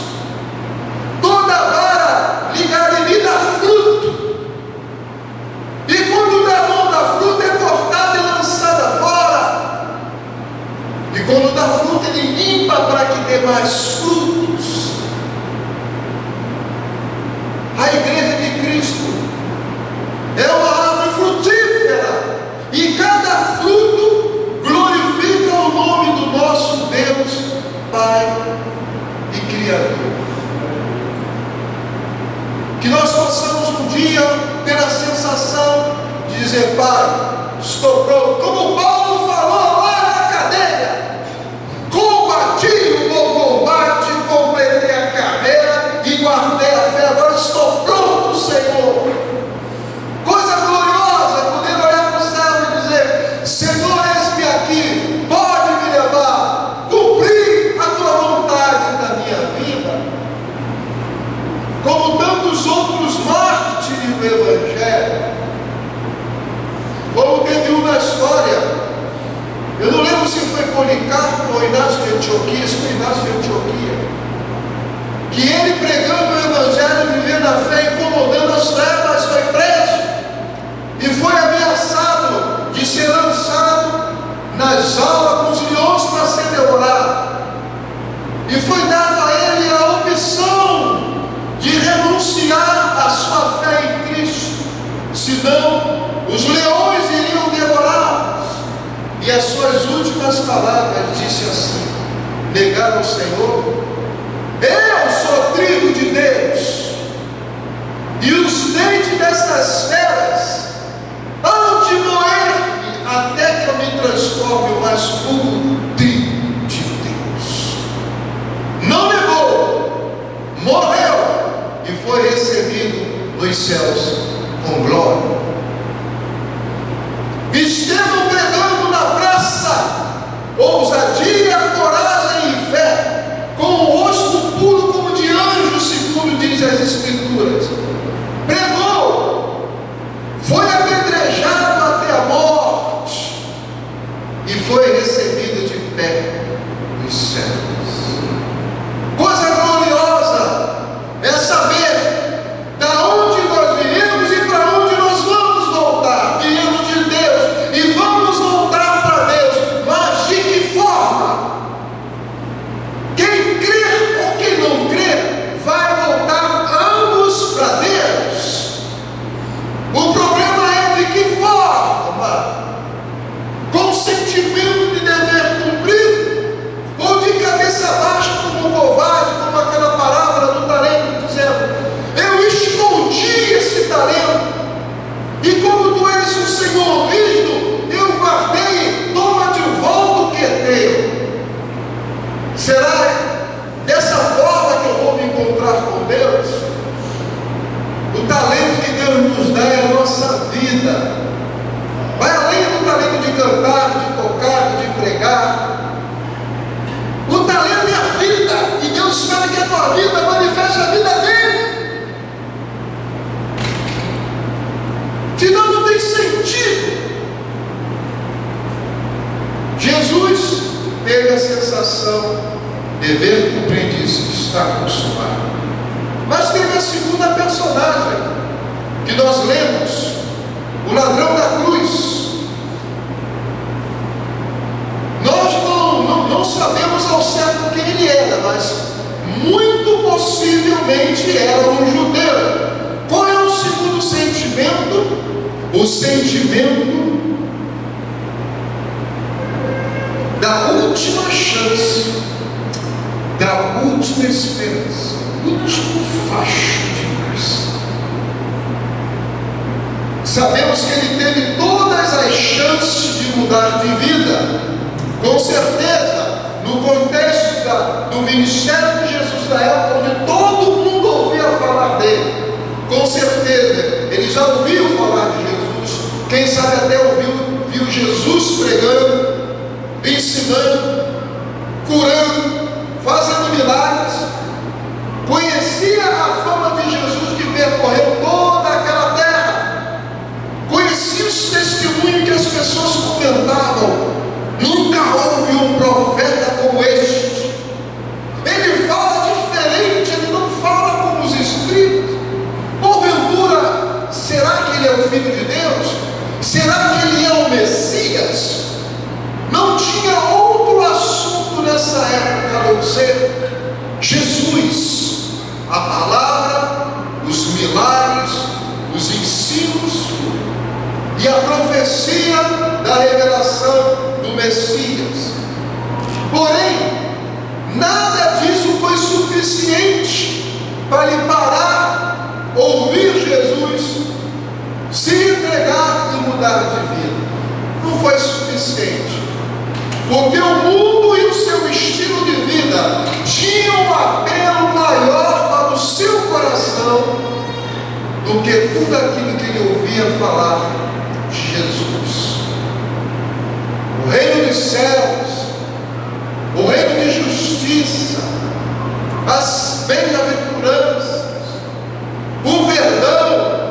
Toda vara ligada em mim dá fruto, e quando dá mão da fruta é cortada e lançada fora, e quando dá fruta Ele limpa para que dê mais frutos. A igreja de Cristo é uma árvore frutífera, e cada fruto glorifica o nome do nosso Deus, Pai e Criador. Que nós possamos um dia ter a sensação de dizer: Pai, estou pronto, como Paulo falou lá na cadeia: combati o bom combate, completei a carreira e guardei a fé. Agora estou pronto, Senhor. Coisa gloriosa poder olhar para o céu e dizer: Senhor, eis-me aqui, pode me levar, cumprir a Tua vontade na minha vida. Como tantos outros mártires do Evangelho, como teve um na história, eu não lembro se foi Policarpo ou Inácio de Antioquia, se foi Inácio de Antioquia, que ele, pregando o Evangelho, vivendo a fé, incomodando as trevas, foi preso e foi ameaçado de ser lançado nas aulas com os leões para ser devorado. E foi dado a ele a opção de renunciar à sua fé em Cristo, senão os leões iriam devorá-los. E as suas últimas palavras disse assim: negar o Senhor, eu sou trigo de Deus, e os dentes dessas feras hão de moer-me até que eu me transforme o mais puro trigo de Deus. Não negou, morreu e foi recebido nos céus com glória. Estevão pregando na praça, ousadia, coragem e fé, com o rosto puro como de anjo, segundo diz as Escrituras. Pregou, foi apedrejado até a morte e foi recebido de pé nos céus. Coisa gloriosa é saber da onde nós viemos e para onde nós vamos. sensação, dever do aprendiz está consumado. Mas teve a segunda personagem, que nós lemos, o ladrão da cruz. Nós não sabemos ao certo quem ele era, mas muito possivelmente era um judeu. Qual é o segundo sentimento? O sentimento da última chance, da última esperança, último facho de luz. Sabemos que ele teve todas as chances de mudar de vida. Com certeza, no contexto do ministério de Jesus da época, onde todo mundo ouvia falar dele, com certeza, ele já ouviu falar de Jesus. Quem sabe até viu Jesus pregando, ensinando, curando, fazendo milagres. Conhecia a fama de Jesus que percorreu toda aquela terra. Conhecia os testemunhos que as pessoas comentavam. Nunca houve um profeta como este. Ele fala diferente, ele não fala como os escritos. Porventura, será que ele é o Filho de Deus? Será que ele é o Messias? Não tinha outro assunto nessa época a não ser Jesus, a palavra, os milagres, os ensinos e a profecia da revelação do Messias. Porém, nada disso foi suficiente para lhe parar, ouvir Jesus, se entregar e mudar de vida. Não foi suficiente, porque o mundo e o seu estilo de vida tinham um apelo maior para o seu coração do que tudo aquilo que ele ouvia falar de Jesus. O reino dos céus, o reino de justiça, as bem-aventuranças, o perdão,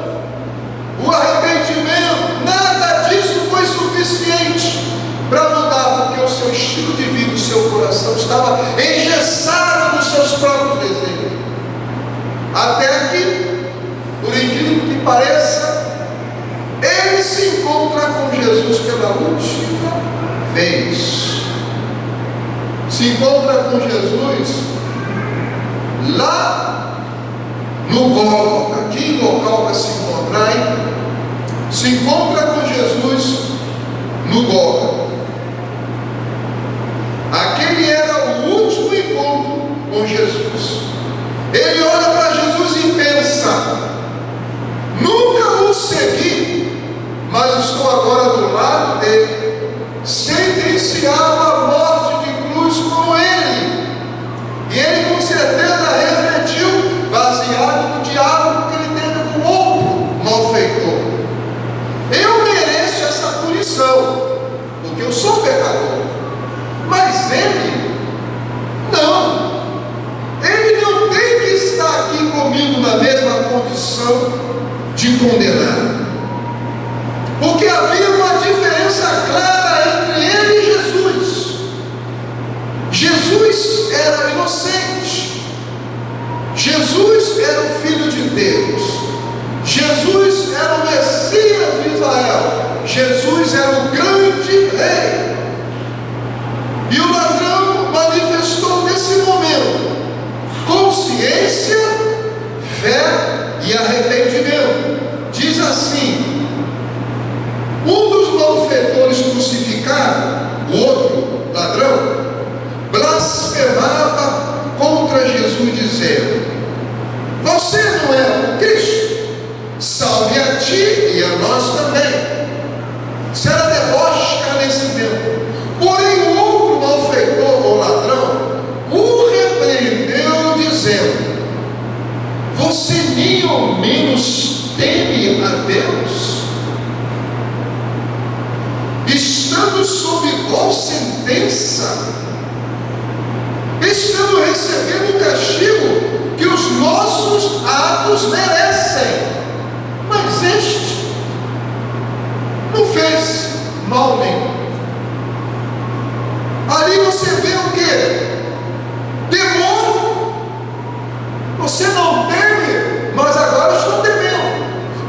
o arrependimento, nada disso foi suficiente para mudar, porque o seu estilo de vida, o seu coração estava engessado nos seus próprios desejos. Até que, por incrível que pareça, ele se encontra com Jesus pela última vez. Se encontra com Jesus lá no Gólgota, aqui em local para se encontrar, se encontra com Jesus no Gólgota. Aquele era o último encontro com Jesus. Ele olha para Jesus e pensa: nunca o segui, mas estou agora do lado dele, sentenciado à morte de cruz como ele. E ele com certeza refletiu, baseado no diálogo que ele teve com outro malfeitor. Eu mereço essa punição, porque eu sou pecador. Mas ele, não. Ele não tem que estar aqui comigo na mesma condição de condenado. Porque havia uma diferença clara entre ele e Jesus. Jesus era inocente. Jesus era o Filho de Deus. Jesus era o Messias de Israel. Jesus era o grande rei. E o ladrão manifestou nesse momento consciência, fé e arrependimento. Diz assim: um dos malfeitores crucificados, o outro ladrão, blasfemava contra Jesus, dizendo: você não é o Cristo? Salve a ti e a nós também. Isso era deboche, escarnecimento. Porém, o outro malfeitor ou ladrão o repreendeu, dizendo: você nem ao menos teme a Deus, estando sob igual sentença, estando recebendo o castigo que os nossos atos merecem. Mas este não fez mal nenhum. Ali ali você vê o quê? Temor. Você não teme, mas agora eu estou temendo.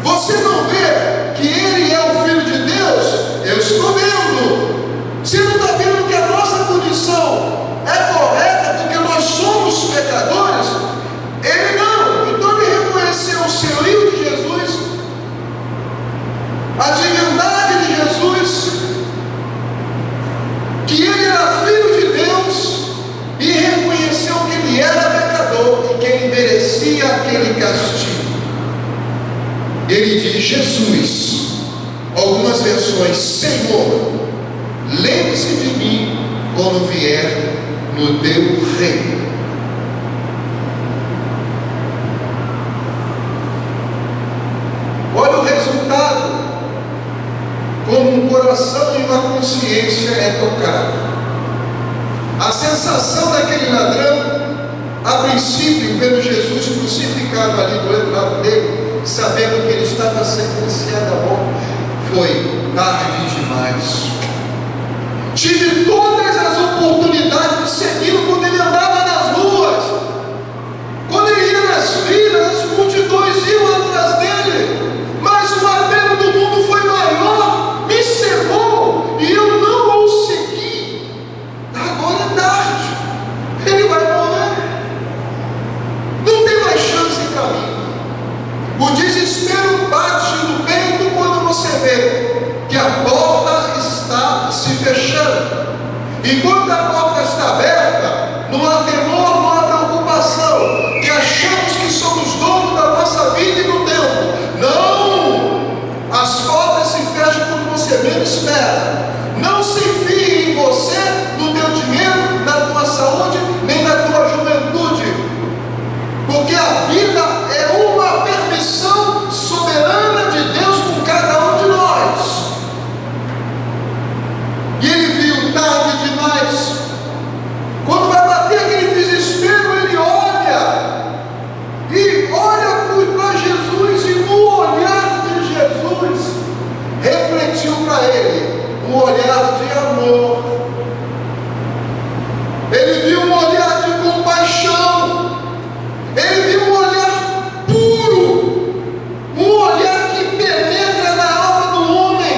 Você não vê que Ele é o Filho de Deus? Eu estou vendo. Você não está vendo que a nossa condição é correta porque nós somos pecadores? Ele não. Então ele reconheceu o senhorio de Jesus, a divindade de Jesus, que Ele era Filho de Deus, e reconheceu que Ele era pecador e que Ele merecia aquele castigo. Ele diz: Jesus, algumas versões, Senhor, lembre-se de mim quando vier no teu reino. Olha o resultado, como um coração e uma consciência é tocado. A sensação daquele ladrão, a princípio, vendo Jesus crucificado ali do outro lado dele, sabendo que ele estava sentenciado à morte, foi: tarde demais. Tive todas as oportunidades de segui-lo quando ele andava nas ruas, quando ele ia nas filas, as multidões iam atrás dele, mas o apelo do mundo foi maior, me cegou e eu não o segui. Agora é tarde, ele vai morrer, não tem mais chance para mim. O desespero bate no peito quando você vê que a porta está se fechando. Enquanto a porta está aberta, não há temor, não há preocupação, que achamos que somos donos da nossa vida e do tempo. Não! As portas se fecham quando você menos espera. Não se fie em você, no teu dinheiro, na tua saúde, nem na tua juventude, porque a vida é uma permissão soberana de Deus com cada um de nós. E ele viu tarde demais. Quando vai bater aquele desespero, ele olha para Jesus, e no olhar de Jesus refletiu para ele um olhar de amor. Ele viu um olhar de compaixão. Ele viu um olhar puro, um olhar que penetra na alma do homem.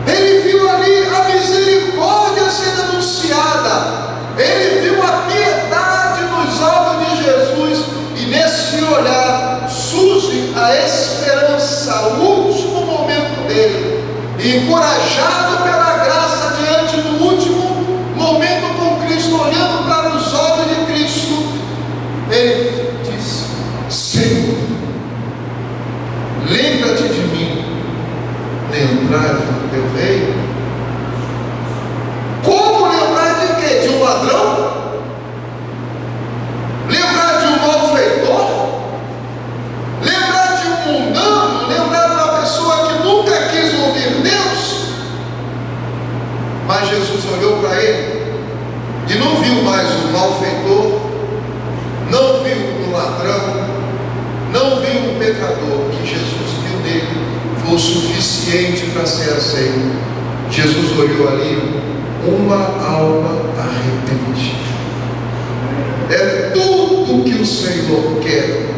Ele viu ali a misericórdia sendo anunciada. Ele viu a piedade nos olhos de Jesus. E nesse olhar surge a esperança, o último momento dele. E encorajado pela graça diante do último momento com Cristo, olhando para os olhos de Cristo, ele disse: Senhor, lembra-te de mim na entrada do teu reino. Como lembrar de quê? De um ladrão? Lembrar de um malfeitor? Lembrar de um mundano? Lembrar de uma pessoa que nunca quis ouvir Deus? Mas Jesus olhou para ele e não viu mais o malfeitor, não viu o ladrão, não viu o pecador. Que Jesus viu nele foi o suficiente para ser aceito. Jesus olhou ali uma alma arrependida. É tudo que o Senhor quer.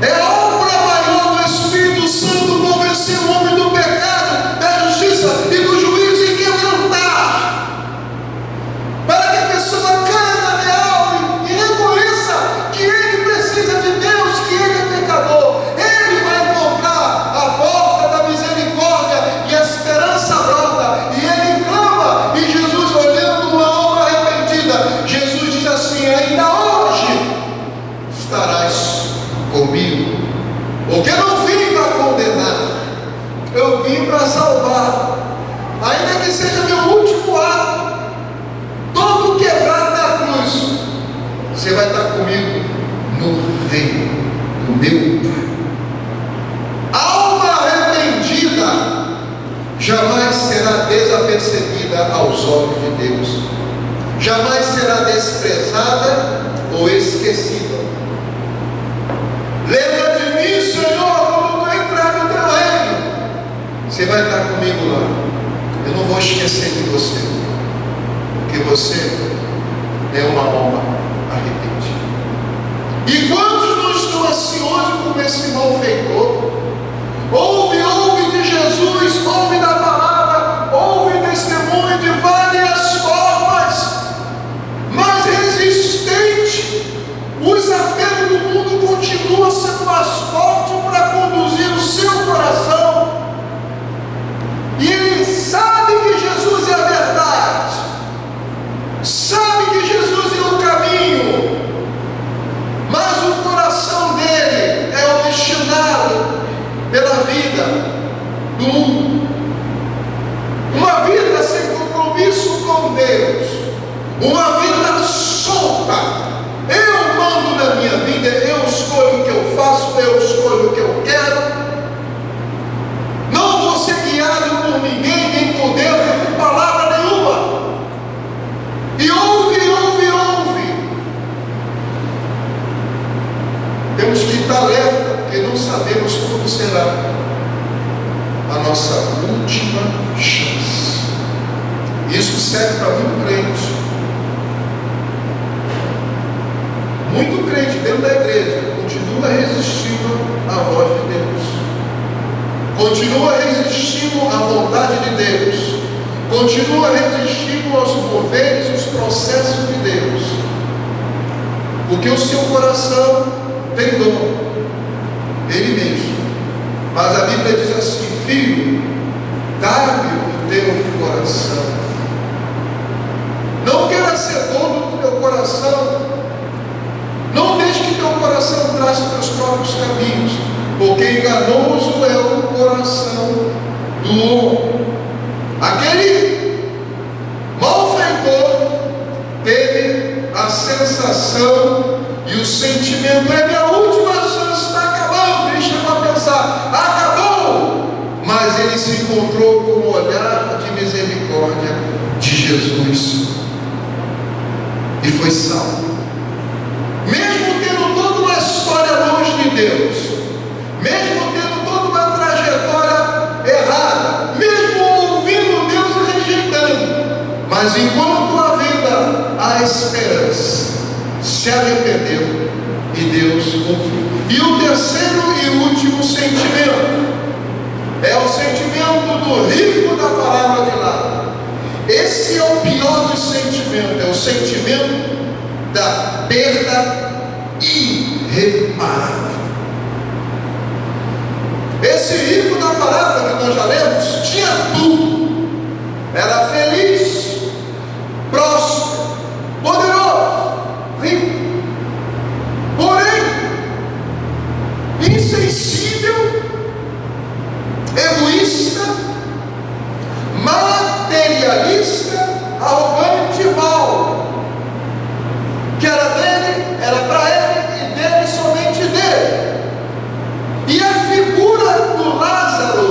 É a obra maior do Espírito Santo convencer o homem do pecado, da justiça e do juízo e quebrantar, para que a pessoa caia na real e reconheça que ele precisa de Deus, que ele é pecador. Ele vai encontrar a porta da misericórdia e a esperança brota, e ele clama. E Jesus, olhando uma alma arrependida, Jesus diz assim: ainda hoje estarás comigo, porque eu não vim para condenar, eu vim para salvar. Ainda que seja meu último ato, todo quebrado na cruz, você vai estar comigo no reino do meu Pai. A alma arrependida jamais será desapercebida aos olhos de Deus, jamais será desprezada ou esquecida. Lembra de mim, Senhor, quando eu entrar no teu reino. Você vai estar comigo lá. Eu não vou esquecer de você, porque você é uma alma arrependida. E quantos não estão ansiosos como esse malfeitor? Ouve de Jesus, ouve da palavra, ouve testemunho de várias formas, mas resistente. Os apelos do mundo continuam sendo mais fortes para conduzir o seu coração. E ele sabe que Jesus é a verdade, sabe que Jesus é o caminho, mas o coração dele é obstinado pela vida do mundo, uma vida sem compromisso com Deus, uma vida solta. Eu mando na minha vida, eu escolho o que eu faço, eu escolho o que eu quero, não vou ser guiado por ninguém, nem por Deus, nem por palavra nenhuma. E ouve. Temos que estar alerta, porque não sabemos quando será a nossa última chance. Isso serve para muito crente. Muito crente dentro da igreja continua resistindo à voz de Deus, continua resistindo à vontade de Deus, continua resistindo aos moveres, aos processos de Deus, porque o seu coração tem dom, ele mesmo. Mas a Bíblia diz assim: filho, dá-me o teu coração. Não queira ser dono do teu coração. Não deixe que teu coração trace teus próprios caminhos, porque enganoso é o coração do homem. Aquele malfeitor teve a sensação e o sentimento: é minha última chance, está acabando. Ele chegou a pensar: acabou. Mas ele se encontrou com o olhar de misericórdia de Jesus e foi salvo. Mesmo tendo toda uma história longe de Deus, mesmo tendo toda uma trajetória errada, mesmo ouvindo Deus e rejeitando, mas enquanto a vida há esperança, se arrependeu e Deus ouviu. E o terceiro e último sentimento é o sentimento do rico da palavra de lá. Esse é o pior dos sentimentos, é o sentimento da perda irreparável. Esse rico da parábola que nós já lemos tinha tudo, era feliz, próspero, poderoso, rico, porém insensível, egoísta, materialista, arrogante e mau. Que era dele, era para ele e dele, somente dele. E a figura do Lázaro,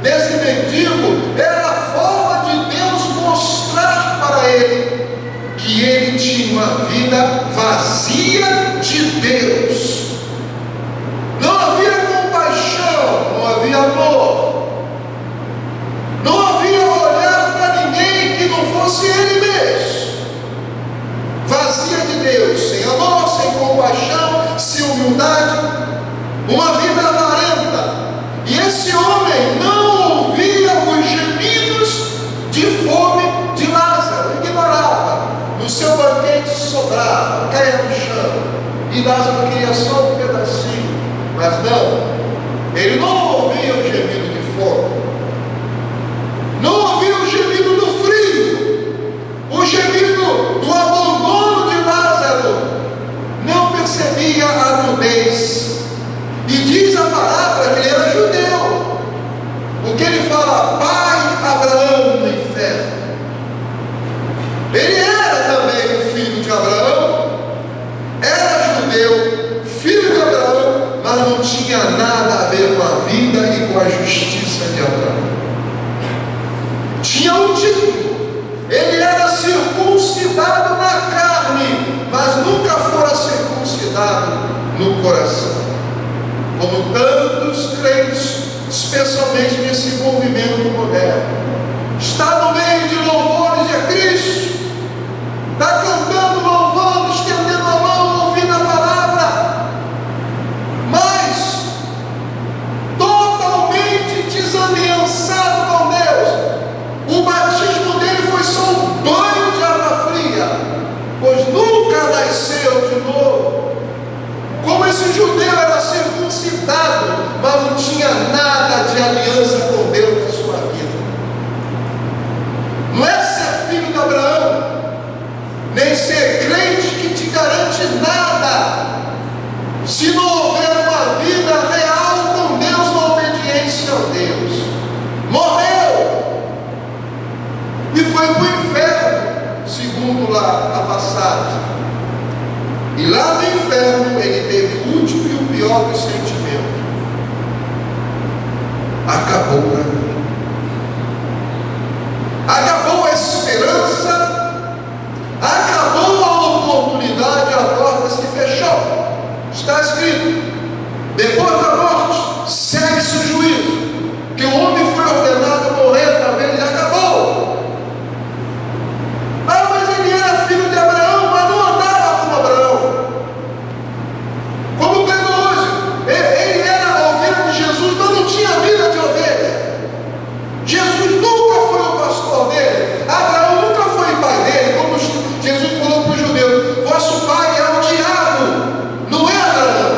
desse mendigo, era a forma de Deus mostrar para ele que ele tinha uma vida vazia de Deus. Não havia compaixão, não havia amor, não havia olhar para ninguém que não fosse ele mesmo. Vazia de Deus, sem amor, sem compaixão, sem humildade, uma vida avarenta. E esse homem não ouvia os gemidos de fome de Lázaro, ignorava. No seu banquete sobrava, caia no chão, e Lázaro queria só um pedacinho, mas não, ele não ouvia o gemido de fome, não ouvia o gemido do frio, o gemido do abandono de Lázaro, não percebia a nudez. E diz a palavra que ele era judeu, porque ele fala pai Abraão no inferno. Ele era também o filho de Abraão, era judeu, filho de Abraão, mas não tinha nada a ver com a vida e com a justiça de Abraão. Tinha um título, ele era circuncidado na carne, mas nunca fora circuncidado no coração, como tantos crentes, especialmente nesse movimento moderno. está no meio de louvores a Cristo, está cantando, louvando, estendendo a mão, ouvindo a palavra, mas totalmente desaliançado com Deus. O batismo dele foi só um banho de água fria, pois nunca nasceu de novo. Como esse judeu era circuncidado, mas não tinha nada de aliança com Deus na sua vida. Não é ser filho de Abraão, nem ser crente que te garante nada, se não houver uma vida real com Deus, na obediência a Deus. Morreu e foi para o inferno, segundo lá a passagem. E lá no inferno ele teve o último e o pior dos sentimentos. Acabou para mim. Acabou a esperança, acabou a oportunidade, a porta se fechou. Está escrito: depois da morte segue-se o juízo, que o homem foi ordenado a morrer para ver, ele acabou. Ah, mas ele era filho de Abraão, mas não andava como Abraão. Como pregou hoje, ele era a ovelha de Jesus, mas não tinha vida de ovelha. Jesus nunca foi o pastor dele, Abraão nunca foi pai dele, como Jesus falou para os judeus: vosso pai é o diabo, não é Abraão.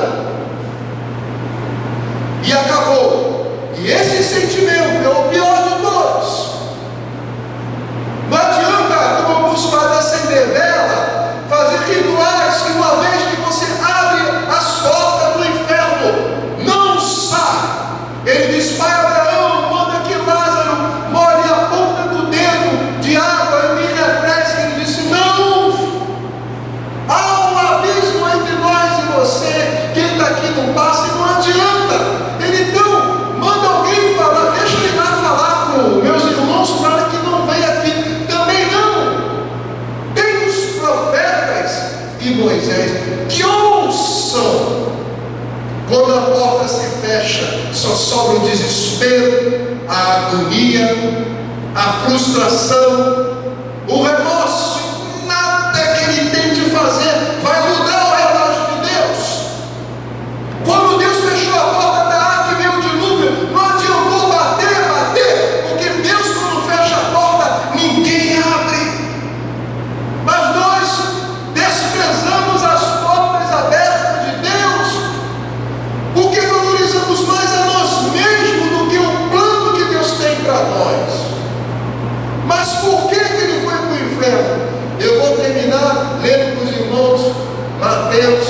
E acabou. E esse sentimento é o pior de todos. Não adianta, como alguns fazem, acender vela, fazer rituais, que uma vez que você abre as portas do inferno, não sai. Ele diz: pai Abraão, manda que Lázaro molhe a ponta do dedo de água e me refresque. Ele disse: não, há um abismo entre nós e você, quem está aqui não passa, e não adianta. Ele então manda alguém falar, deixa ele lá falar com meus irmãos para que não venha aqui. Também não. Tem os profetas e Moisés que ouçam. Quando a porta se fecha, só sobra o desespero, a agonia, a frustração, o remorso. Nada que ele tente fazer vai mudar o relógio de Deus. Quando Deus fechou a porta da arca e veio o dilúvio, não adiantou bater, porque Deus, quando fecha a porta, ninguém abre. Mas nós desprezamos as portas abertas de Deus, porque valorizamos mais a nós mesmos do que o plano que Deus tem para nós. Mas por que ele foi para o inferno? Eu vou terminar lendo para os irmãos Mateus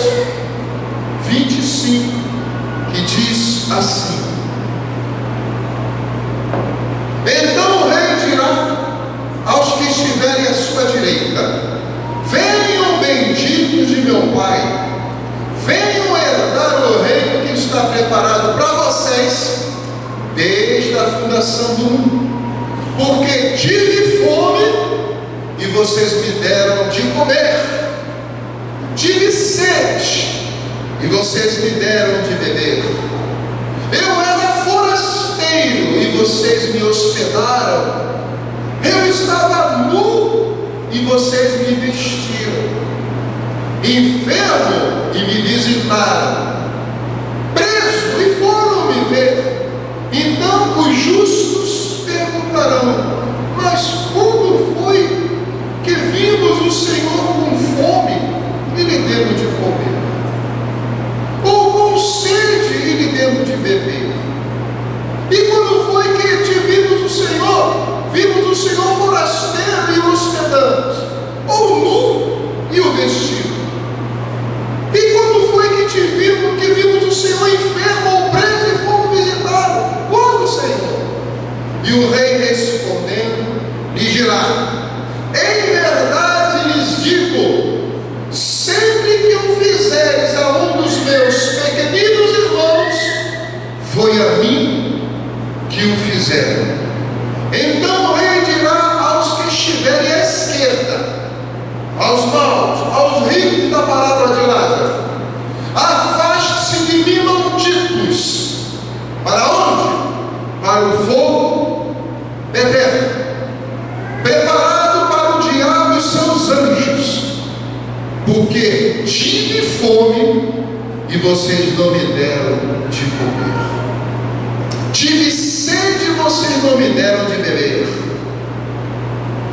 25, que diz assim: então o rei dirá aos que estiverem à sua direita: venham benditos de meu Pai, venham herdar o reino que está preparado para vocês desde a fundação do mundo. Porque tive fome e vocês me deram de comer, tive sede e vocês me deram de beber, eu era forasteiro e vocês me hospedaram, eu estava nu e vocês me vestiram, enfermo e me visitaram, preso e foram me ver. Então os justos perguntarão: mas quando foi que vimos o Senhor com fome e lhe demos de comer, ou com sede e lhe demos de beber? E quando foi que te vimos o Senhor forasteiro e o hospedamos, ou nu e o vestimos? E quando foi que vimos o Senhor enfermo ou preso e fomos visitá-lo? Quando, Senhor? E o rei respondendo lhe dirá: em verdade lhes digo, sempre que o fizeres a um dos meus pequeninos irmãos, foi a mim que o fizeram. Então o rei dirá aos que estiverem à esquerda, aos maus, aos ricos da parábola de Lázaro: afaste-se de mim, malditos. Para onde? Para o fogo eterno, e vocês não me deram de comer. Tive sede e vocês não me deram de beber.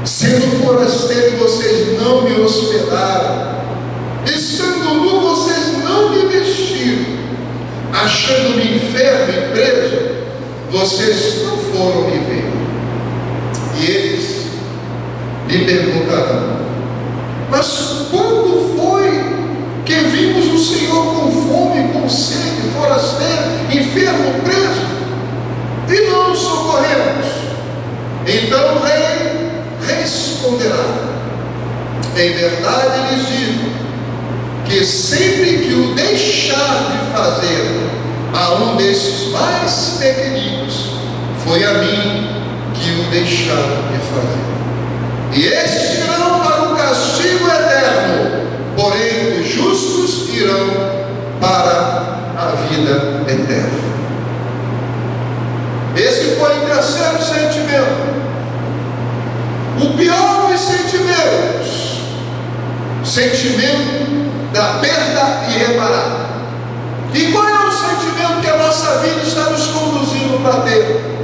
Sendo forasteiro, vocês não me hospedaram. Estando nu, vocês não me vestiram. Achando-me enfermo e preso, vocês não foram me ver. E eles lhe perguntarão: mas quando foi que vimos o Senhor com fome, com sede, forasteiro, enfermo, preso, e não o socorremos? Então o rei responderá: em verdade lhes digo, que sempre que o deixar de fazer a um desses mais pequeninos, foi a mim que o deixaram de fazer. E estes irão para o castigo eterno, porém os justos irão para a vida eterna. Esse foi o terceiro sentimento. O pior dos sentimentos, sentimento da perda irreparável. E qual é o sentimento que a nossa vida está nos conduzindo para ter?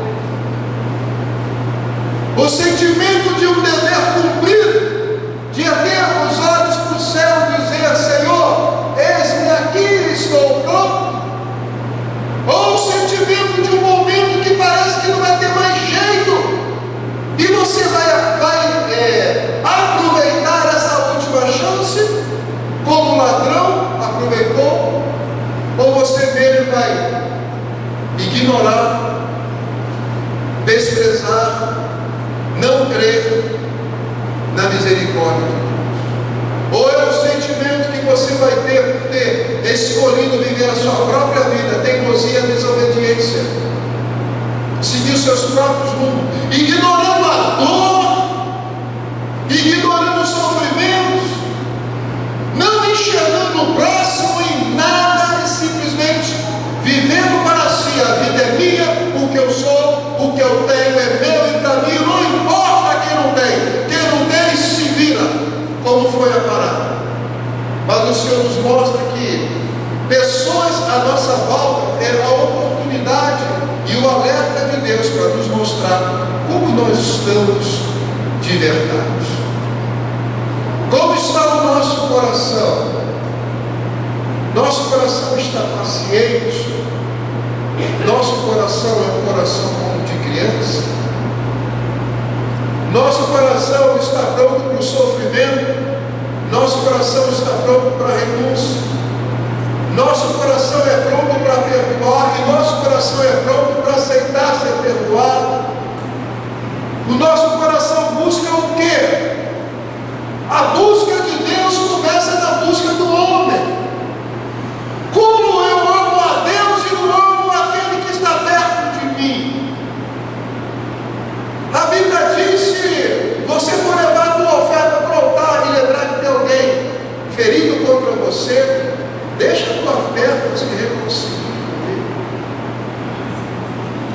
O sentimento de um dever cumprido, de erguer os olhos para o céu e dizer: Senhor, eis-me aqui, estou pronto. Ou o sentimento de um momento que parece que não vai ter mais jeito, e você vai aproveitar essa última chance, como o ladrão aproveitou, ou você mesmo vai ignorar, desprezar, não crer na misericórdia de Deus. Ou é o sentimento que você vai ter por ter escolhido viver a sua própria vida, teimosia, desobediência, seguir seus próprios rumos, ignorando a dor, ignorando os sofrimentos, não enxergando o próximo em nada, e simplesmente vivendo para si: a vida é minha, o que eu sou, o que eu tenho é meu e para mim, não importa quem não tem se vira, como foi a parada. Mas o Senhor nos mostra que pessoas à nossa volta é a oportunidade e o alerta de Deus para nos mostrar como nós estamos de verdade. Como está o nosso coração? Nosso coração está paciente? Nosso coração é um coração como de criança? Nosso coração está pronto para o sofrimento? Nosso coração está pronto para a renúncia? Nosso coração é pronto para perdoar? E nosso coração é pronto para aceitar ser perdoado? O nosso coração busca o quê? A busca de Deus começa na busca do homem. Como eu amo a Deus e não amo aquele que está perto de mim? A Bíblia diz: se você for levar a tua oferta para o altar e lembrar de ter alguém ferido contra você, deixa a tua oferta se reconciliar.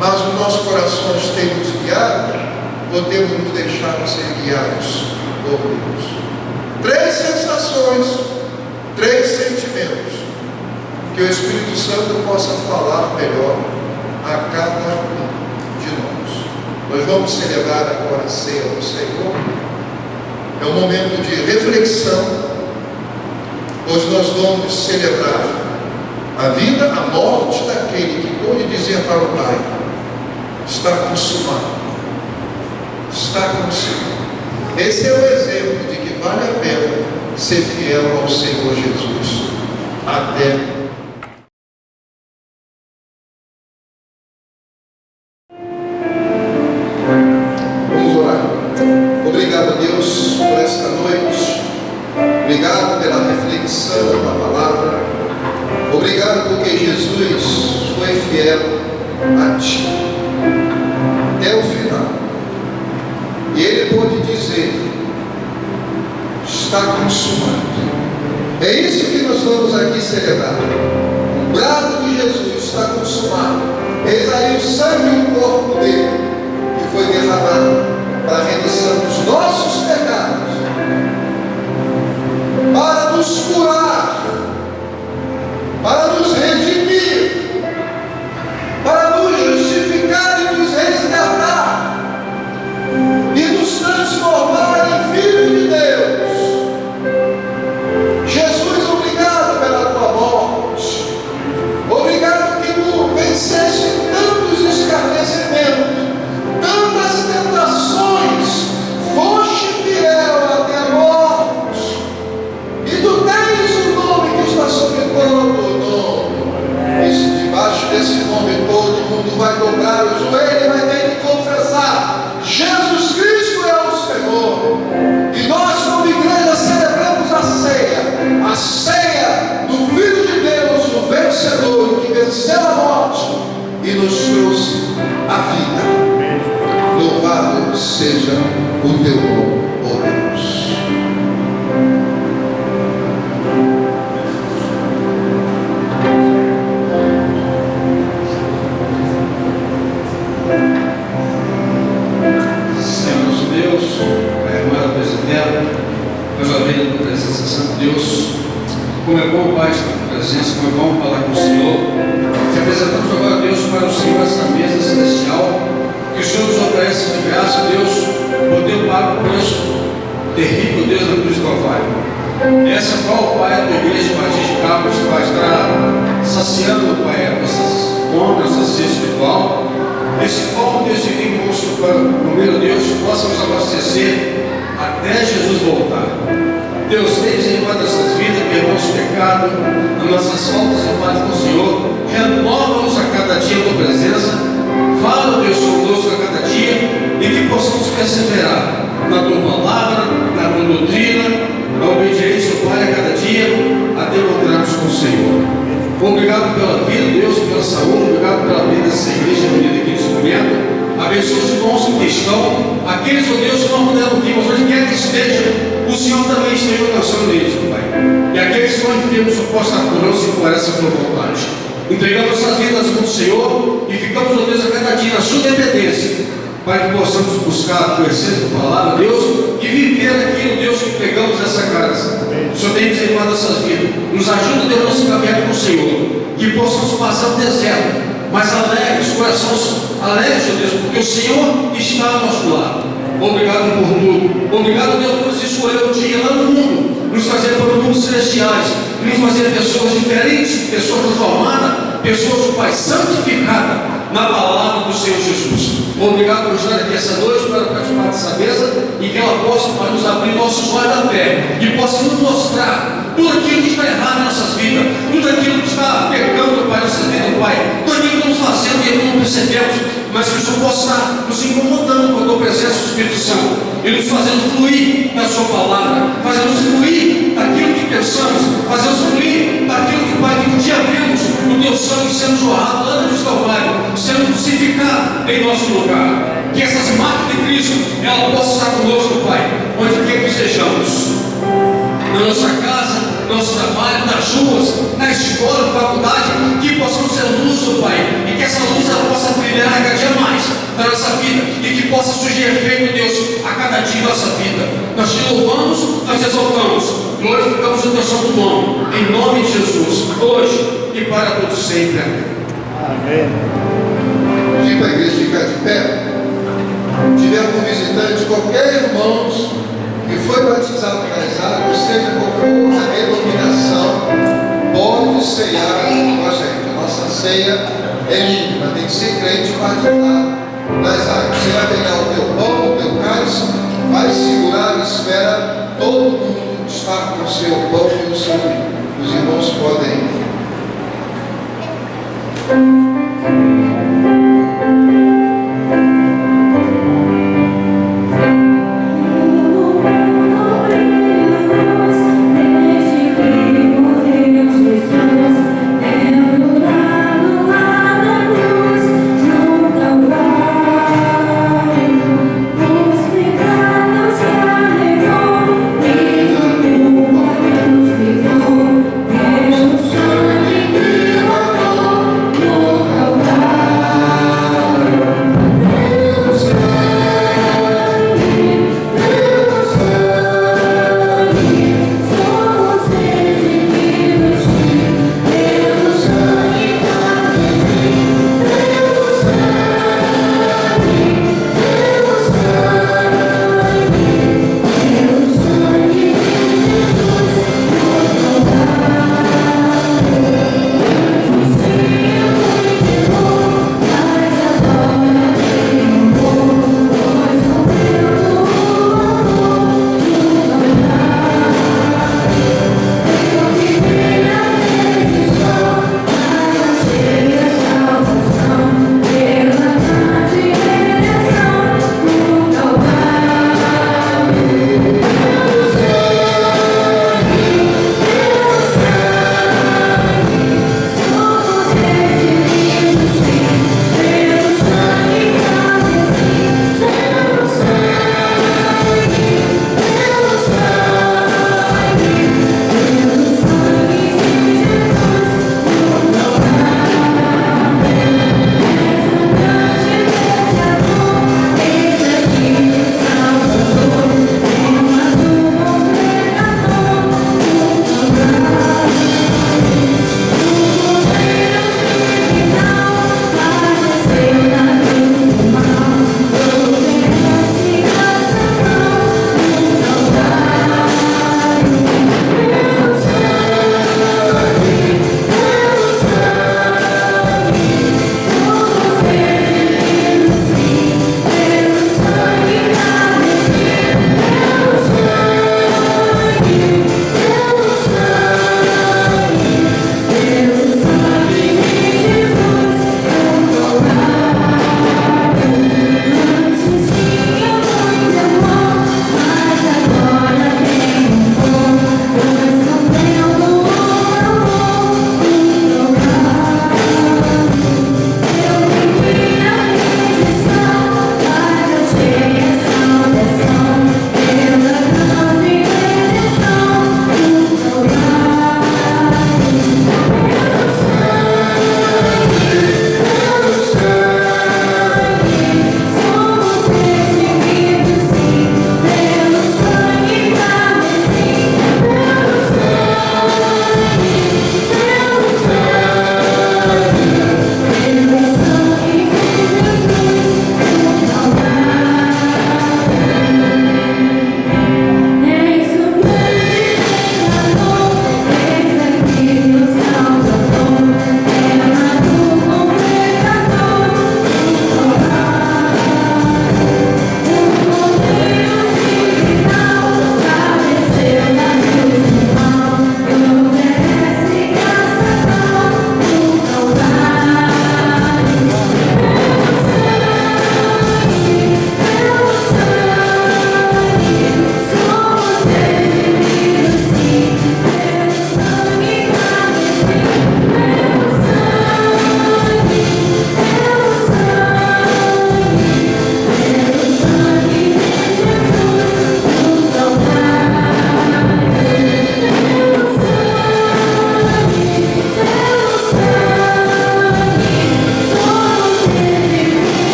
Mas os nossos corações têm nos guiado, ou temos nos deixado ser guiados por Deus? 3 sensações, 3 sentimentos, que o Espírito Santo possa falar melhor a cada um de nós. Nós vamos celebrar agora a ceia do Senhor. É um momento de reflexão, hoje nós vamos celebrar a vida, a morte daquele que pôde dizer para o Pai: está consumado, está consumado. Esse é o exemplo de que vale a pena ser fiel ao Senhor Jesus até a ti até o final, e ele pôde dizer: está consumado. É isso que nós vamos aqui celebrar. O brado de Jesus está consumado. Eis aí o sangue e o corpo dele, que foi derramado para a remissão dos nossos pecados, para nos curar, para nos venceu a morte e nos trouxe a vida. Louvado seja o teu nome, ó Deus. Senhor nosso Deus, Pai amado, Deus eterno, nós já vemos a presença de Santo Deus. Como é bom, Pai, estar na presença, como é bom falar com o Senhor. Te apresentamos agora, Deus, para o Senhor essa mesa celestial, que o Senhor nos oferece de graça, Deus, por teu pago preço terrível, Deus, na cruz do Calvário. Essa qual, Pai, a tua igreja Batista de Cabos, Pai, está saciando, Pai, a nossas honras, nossa sede espiritual. Esse pão, Deus, que tem posto para comer, Deus, possa nos abastecer até Jesus voltar. Deus, tem misericórdia dessas vidas, perdoa nosso pecado, as nossas faltas e falhas com o Senhor. Renova-nos a cada dia a tua presença. Fala, Deus, conosco a cada dia e que possamos perseverar na tua palavra, na tua doutrina, na obediência, Pai, a cada dia, até encontrarmos com o Senhor. Obrigado pela vida, Deus, pela saúde, obrigado pela vida dessa igreja unida aqui nesse momento. Abençoe os irmãos que estão, aqueles, ó Deus, que não puderam vir, mas onde quer que esteja, o Senhor também esteja alcançando eles, Pai. E aqueles que estão enfermos, suposta por não se floresça a tua vontade. Entregamos nossas vidas com o Senhor e ficamos, ó Deus, a cada dia na sua dependência, para que possamos buscar, conhecer a tua palavra, Deus, e viver aquilo, Deus, que pregamos nessa casa. O Senhor tem misericórdia dessas vidas. Nos ajuda, Deus, nosso caminhar com o Senhor, que possamos passar o deserto, mas alegres, corações alegres, ó Deus, porque o Senhor está ao nosso lado. Obrigado por tudo. Obrigado, Deus, por nos escolher um dia lá no mundo, nos fazer para o mundo celestiais, nos fazer pessoas diferentes, pessoas transformadas, pessoas, Pai, santificadas na palavra do Senhor Jesus. Obrigado por estar aqui essa noite para participar dessa mesa e que ela possa, Pai, nos abrir nossos olhos da fé e possa nos mostrar tudo aquilo que está errado em nossas vidas, tudo aquilo que está pecando, Pai, em nossas vidas, Pai, tudo aquilo que estamos fazendo e não percebemos, mas que o Senhor possa estar nos incomodando com a tua presença do Espírito Santo e nos fazendo fluir na sua palavra, fazendo fluir daquilo que pensamos, fazendo fluir daquilo que, Pai, que um dia vimos o teu sangue sendo jorrado lá no Calvário, sendo crucificado em nosso lugar. Que essas marcas de Cristo, ela possa estar conosco, Pai, onde quer que estejamos, na nossa casa, no nosso trabalho, nas ruas, na escola, na faculdade, que possamos ser luz, Pai, e que essa luz ela possa brilhar cada dia mais na nossa vida e que possa surgir efeito, Deus, a cada dia da nossa vida. Nós te louvamos, nós te exaltamos, glorificamos o teu santo nome, em nome de Jesus, hoje e para todos sempre. Amém. Pedir para a igreja ficar de pé. Tiver algum visitante, qualquer irmão que foi batizado nas águas, seja qual for a denominação, pode ceiar com a gente. A nossa ceia é livre, mas tem que ser crente batizado nas águas. Você vai pegar o teu pão, o teu cálice, vai segurar e espera todo mundo estar com o seu pão e o seu vinho. Os irmãos podem. Deus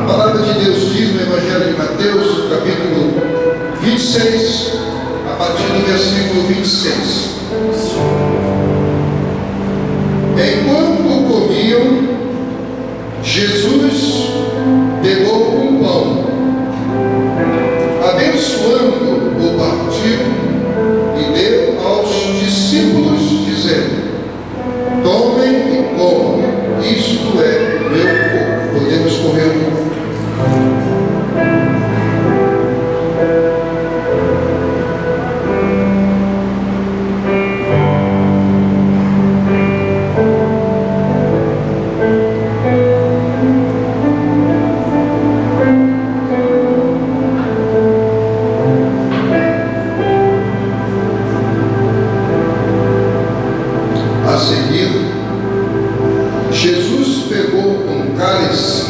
palavra de Deus diz no Evangelho de Mateus, capítulo 26, a partir do versículo 26. Enquanto comiam, Jesus pegou um pão, abençoando, o partiu e deu aos discípulos, dizendo: tomem e comam, isto é o meu corpo. Podemos comer um pouco. A seguir, Jesus pegou um cálice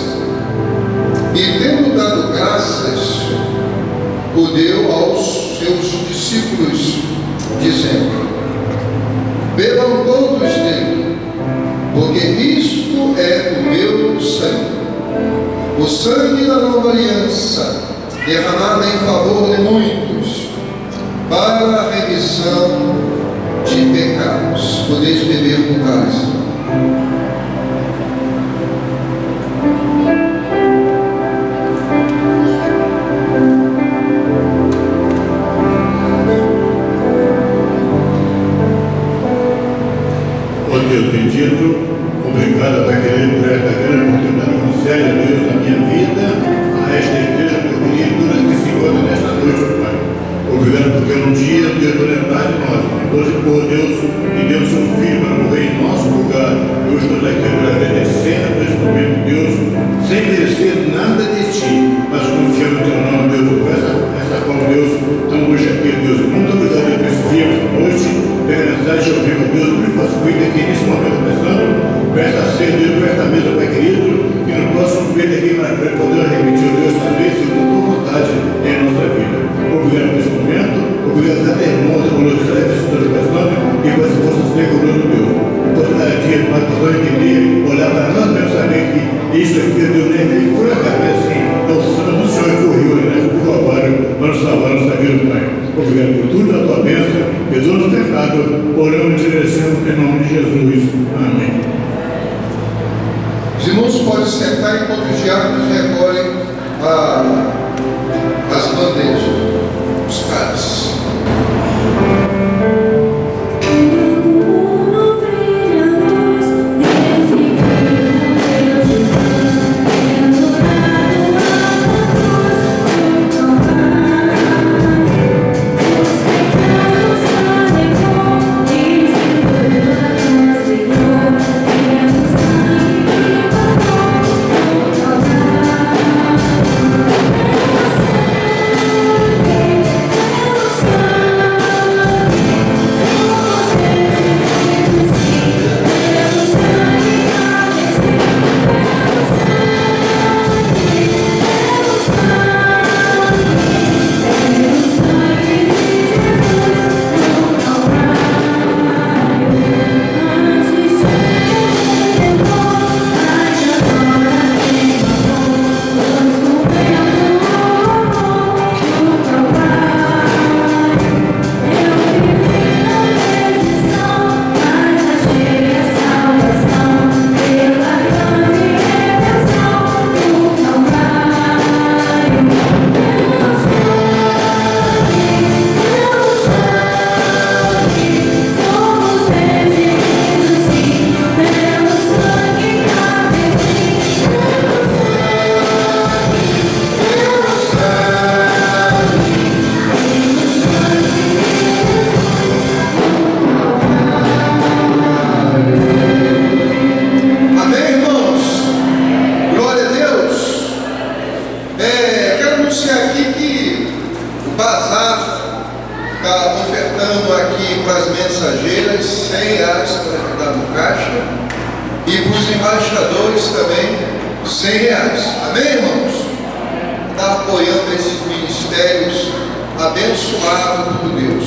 e, tendo dado graças, o deu aos seus discípulos, dizendo: bebam todos dele, porque isto é o meu sangue, o sangue da nova aliança, derramado em favor de muitos, para a remissão de pecados. Podeis beber do cálice. Ó Deus bendito, obrigado por esta grande oportunidade que concede a Deus na minha vida, a esta igreja pequenina que se encontra nesta noite, Pai. Obrigado porque um dia Deus vai lembrar de nós, hoje por Deus e deu seu Filho para morrer em nosso lugar. Eu estou aqui agradecendo neste momento, Deus, sem merecer nada de Ti, mas confiando no Teu nome, Deus, por essa qual, Deus, estamos hoje aqui, Deus. Muito obrigado por esse dia, esta noite. Pega a necessidade de ouvir, Deus, por faço cuida aqui nesse momento pensando, presta a ser, Deus, presta a mesa, Pai querido, que no próximo período aqui para frente poder repetir, Deus, também, segundo a Tua vontade em nossa vida. Obrigado por esse momento, obrigado a cada irmão da conosco, da história pensando, e que você possa ser conosco, Deus. Posso cada dia mais poder entender, olhar para nós mesmos, saber que isso aqui, Deus, nem veio por acaso, assim, é o sangue do Senhor que correu, né, por Calvário, para nos salvar, nossa vida, Pai. Obrigado por tudo, a Tua bênção, perdoa os pecados, oramos e agradecemos em nome de Jesus. Amém. Os irmãos podem sentar enquanto os diáconos recolhem as bandejas, os cálices. mensageiras R$100 para ajudar no caixa e para os embaixadores também R$100. Amém, irmãos? Está apoiando esses ministérios abençoados por Deus.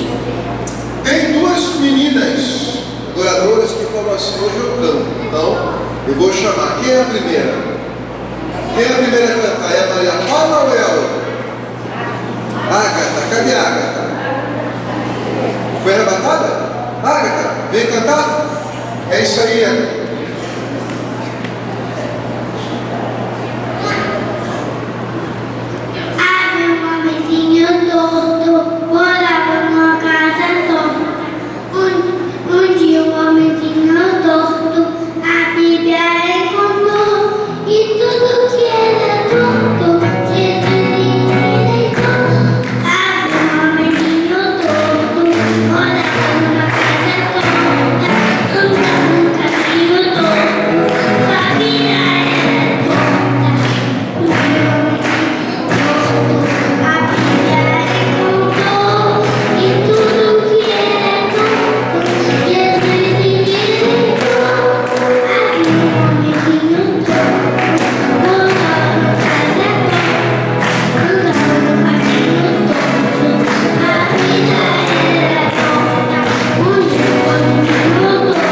Tem duas meninas adoradoras que falam assim: hoje eu canto. Então eu vou chamar. Quem é a primeira? Quem é a primeira a cantar? É a Maria Paula ou é a outra? Ágata, cadê a Ágata? Foi arrebatada? Ágata, vem cantar? É isso aí, Ágata. Havia um homenzinho torto, morava numa casa torta. Um dia um homenzinho torto, a Bíblia encontrou, e tudo que era torto, Jesus endireitou. Havia um homenzinho torto, morava numa casa torta, andava num caminho torto, sua vida era torta. Um dia um homenzinho torto, a Bíblia encontrou, e tudo que era torto, Jesus endireitou. Havia um homenzinho torto, morava numa casa torta, andava num caminho torto, a vida era torta. Um dia um homenzinho torto,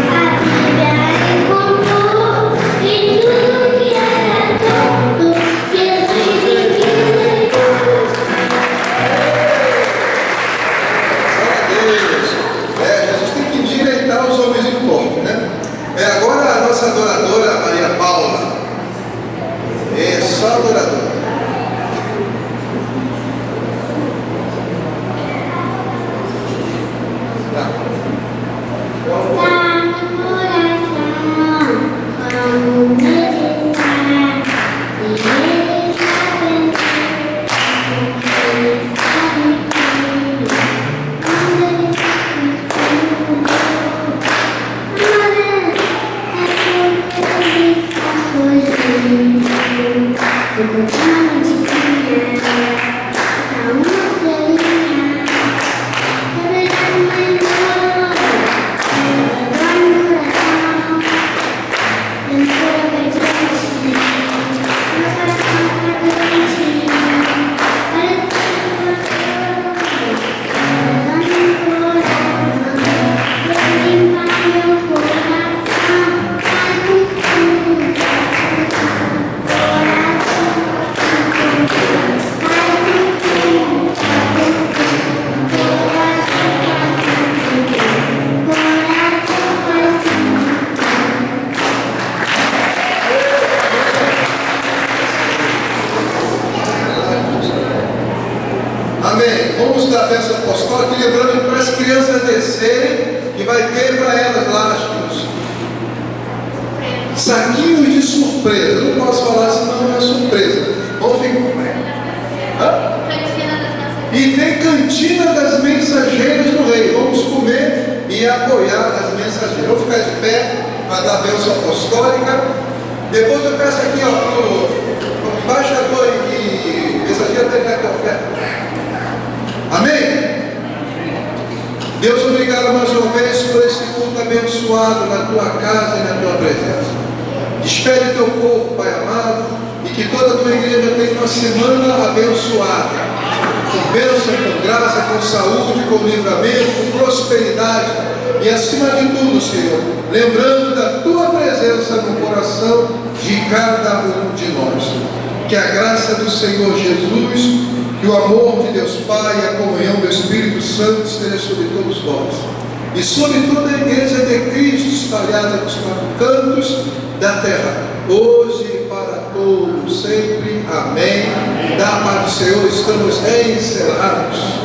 a Bíblia encontrou, e tudo que era torto, Jesus endireitou. Jesus tem que endireitar os homens em torto, né? Agora a nossa adoradora Maria Paula. É só adoradora. Tá. Está no coração, como meditar, e ele sabe o que ele sabe tudo, quando ele Amém. Vamos dar a bênção apostólica, lembrando para as crianças descerem, que vai ter para elas lá, saquinhos de surpresa. Eu não posso falar senão não é surpresa. Vamos ficar. E tem cantina das mensageiras do rei. Vamos comer e apoiar as mensageiras. Vamos ficar de pé para dar a bênção apostólica. Depois eu peço aqui, o embaixador e mensageiro pegar aqui a oferta. Amém? Deus, obrigado mais uma vez por esse culto abençoado na tua casa e na tua presença. Despede teu povo, Pai amado, e que toda a tua igreja tenha uma semana abençoada, com bênção, com graça, com saúde, com livramento, com prosperidade e acima de tudo, Senhor, lembrando da tua presença no coração de cada um de nós. Que a graça do Senhor Jesus, que o amor de Deus Pai e a comunhão do Espírito Santo esteja sobre todos nós e sobre toda a igreja de Cristo espalhada nos quatro cantos da terra, hoje e para todos sempre. Amém. Da paz do Senhor, estamos encerrados.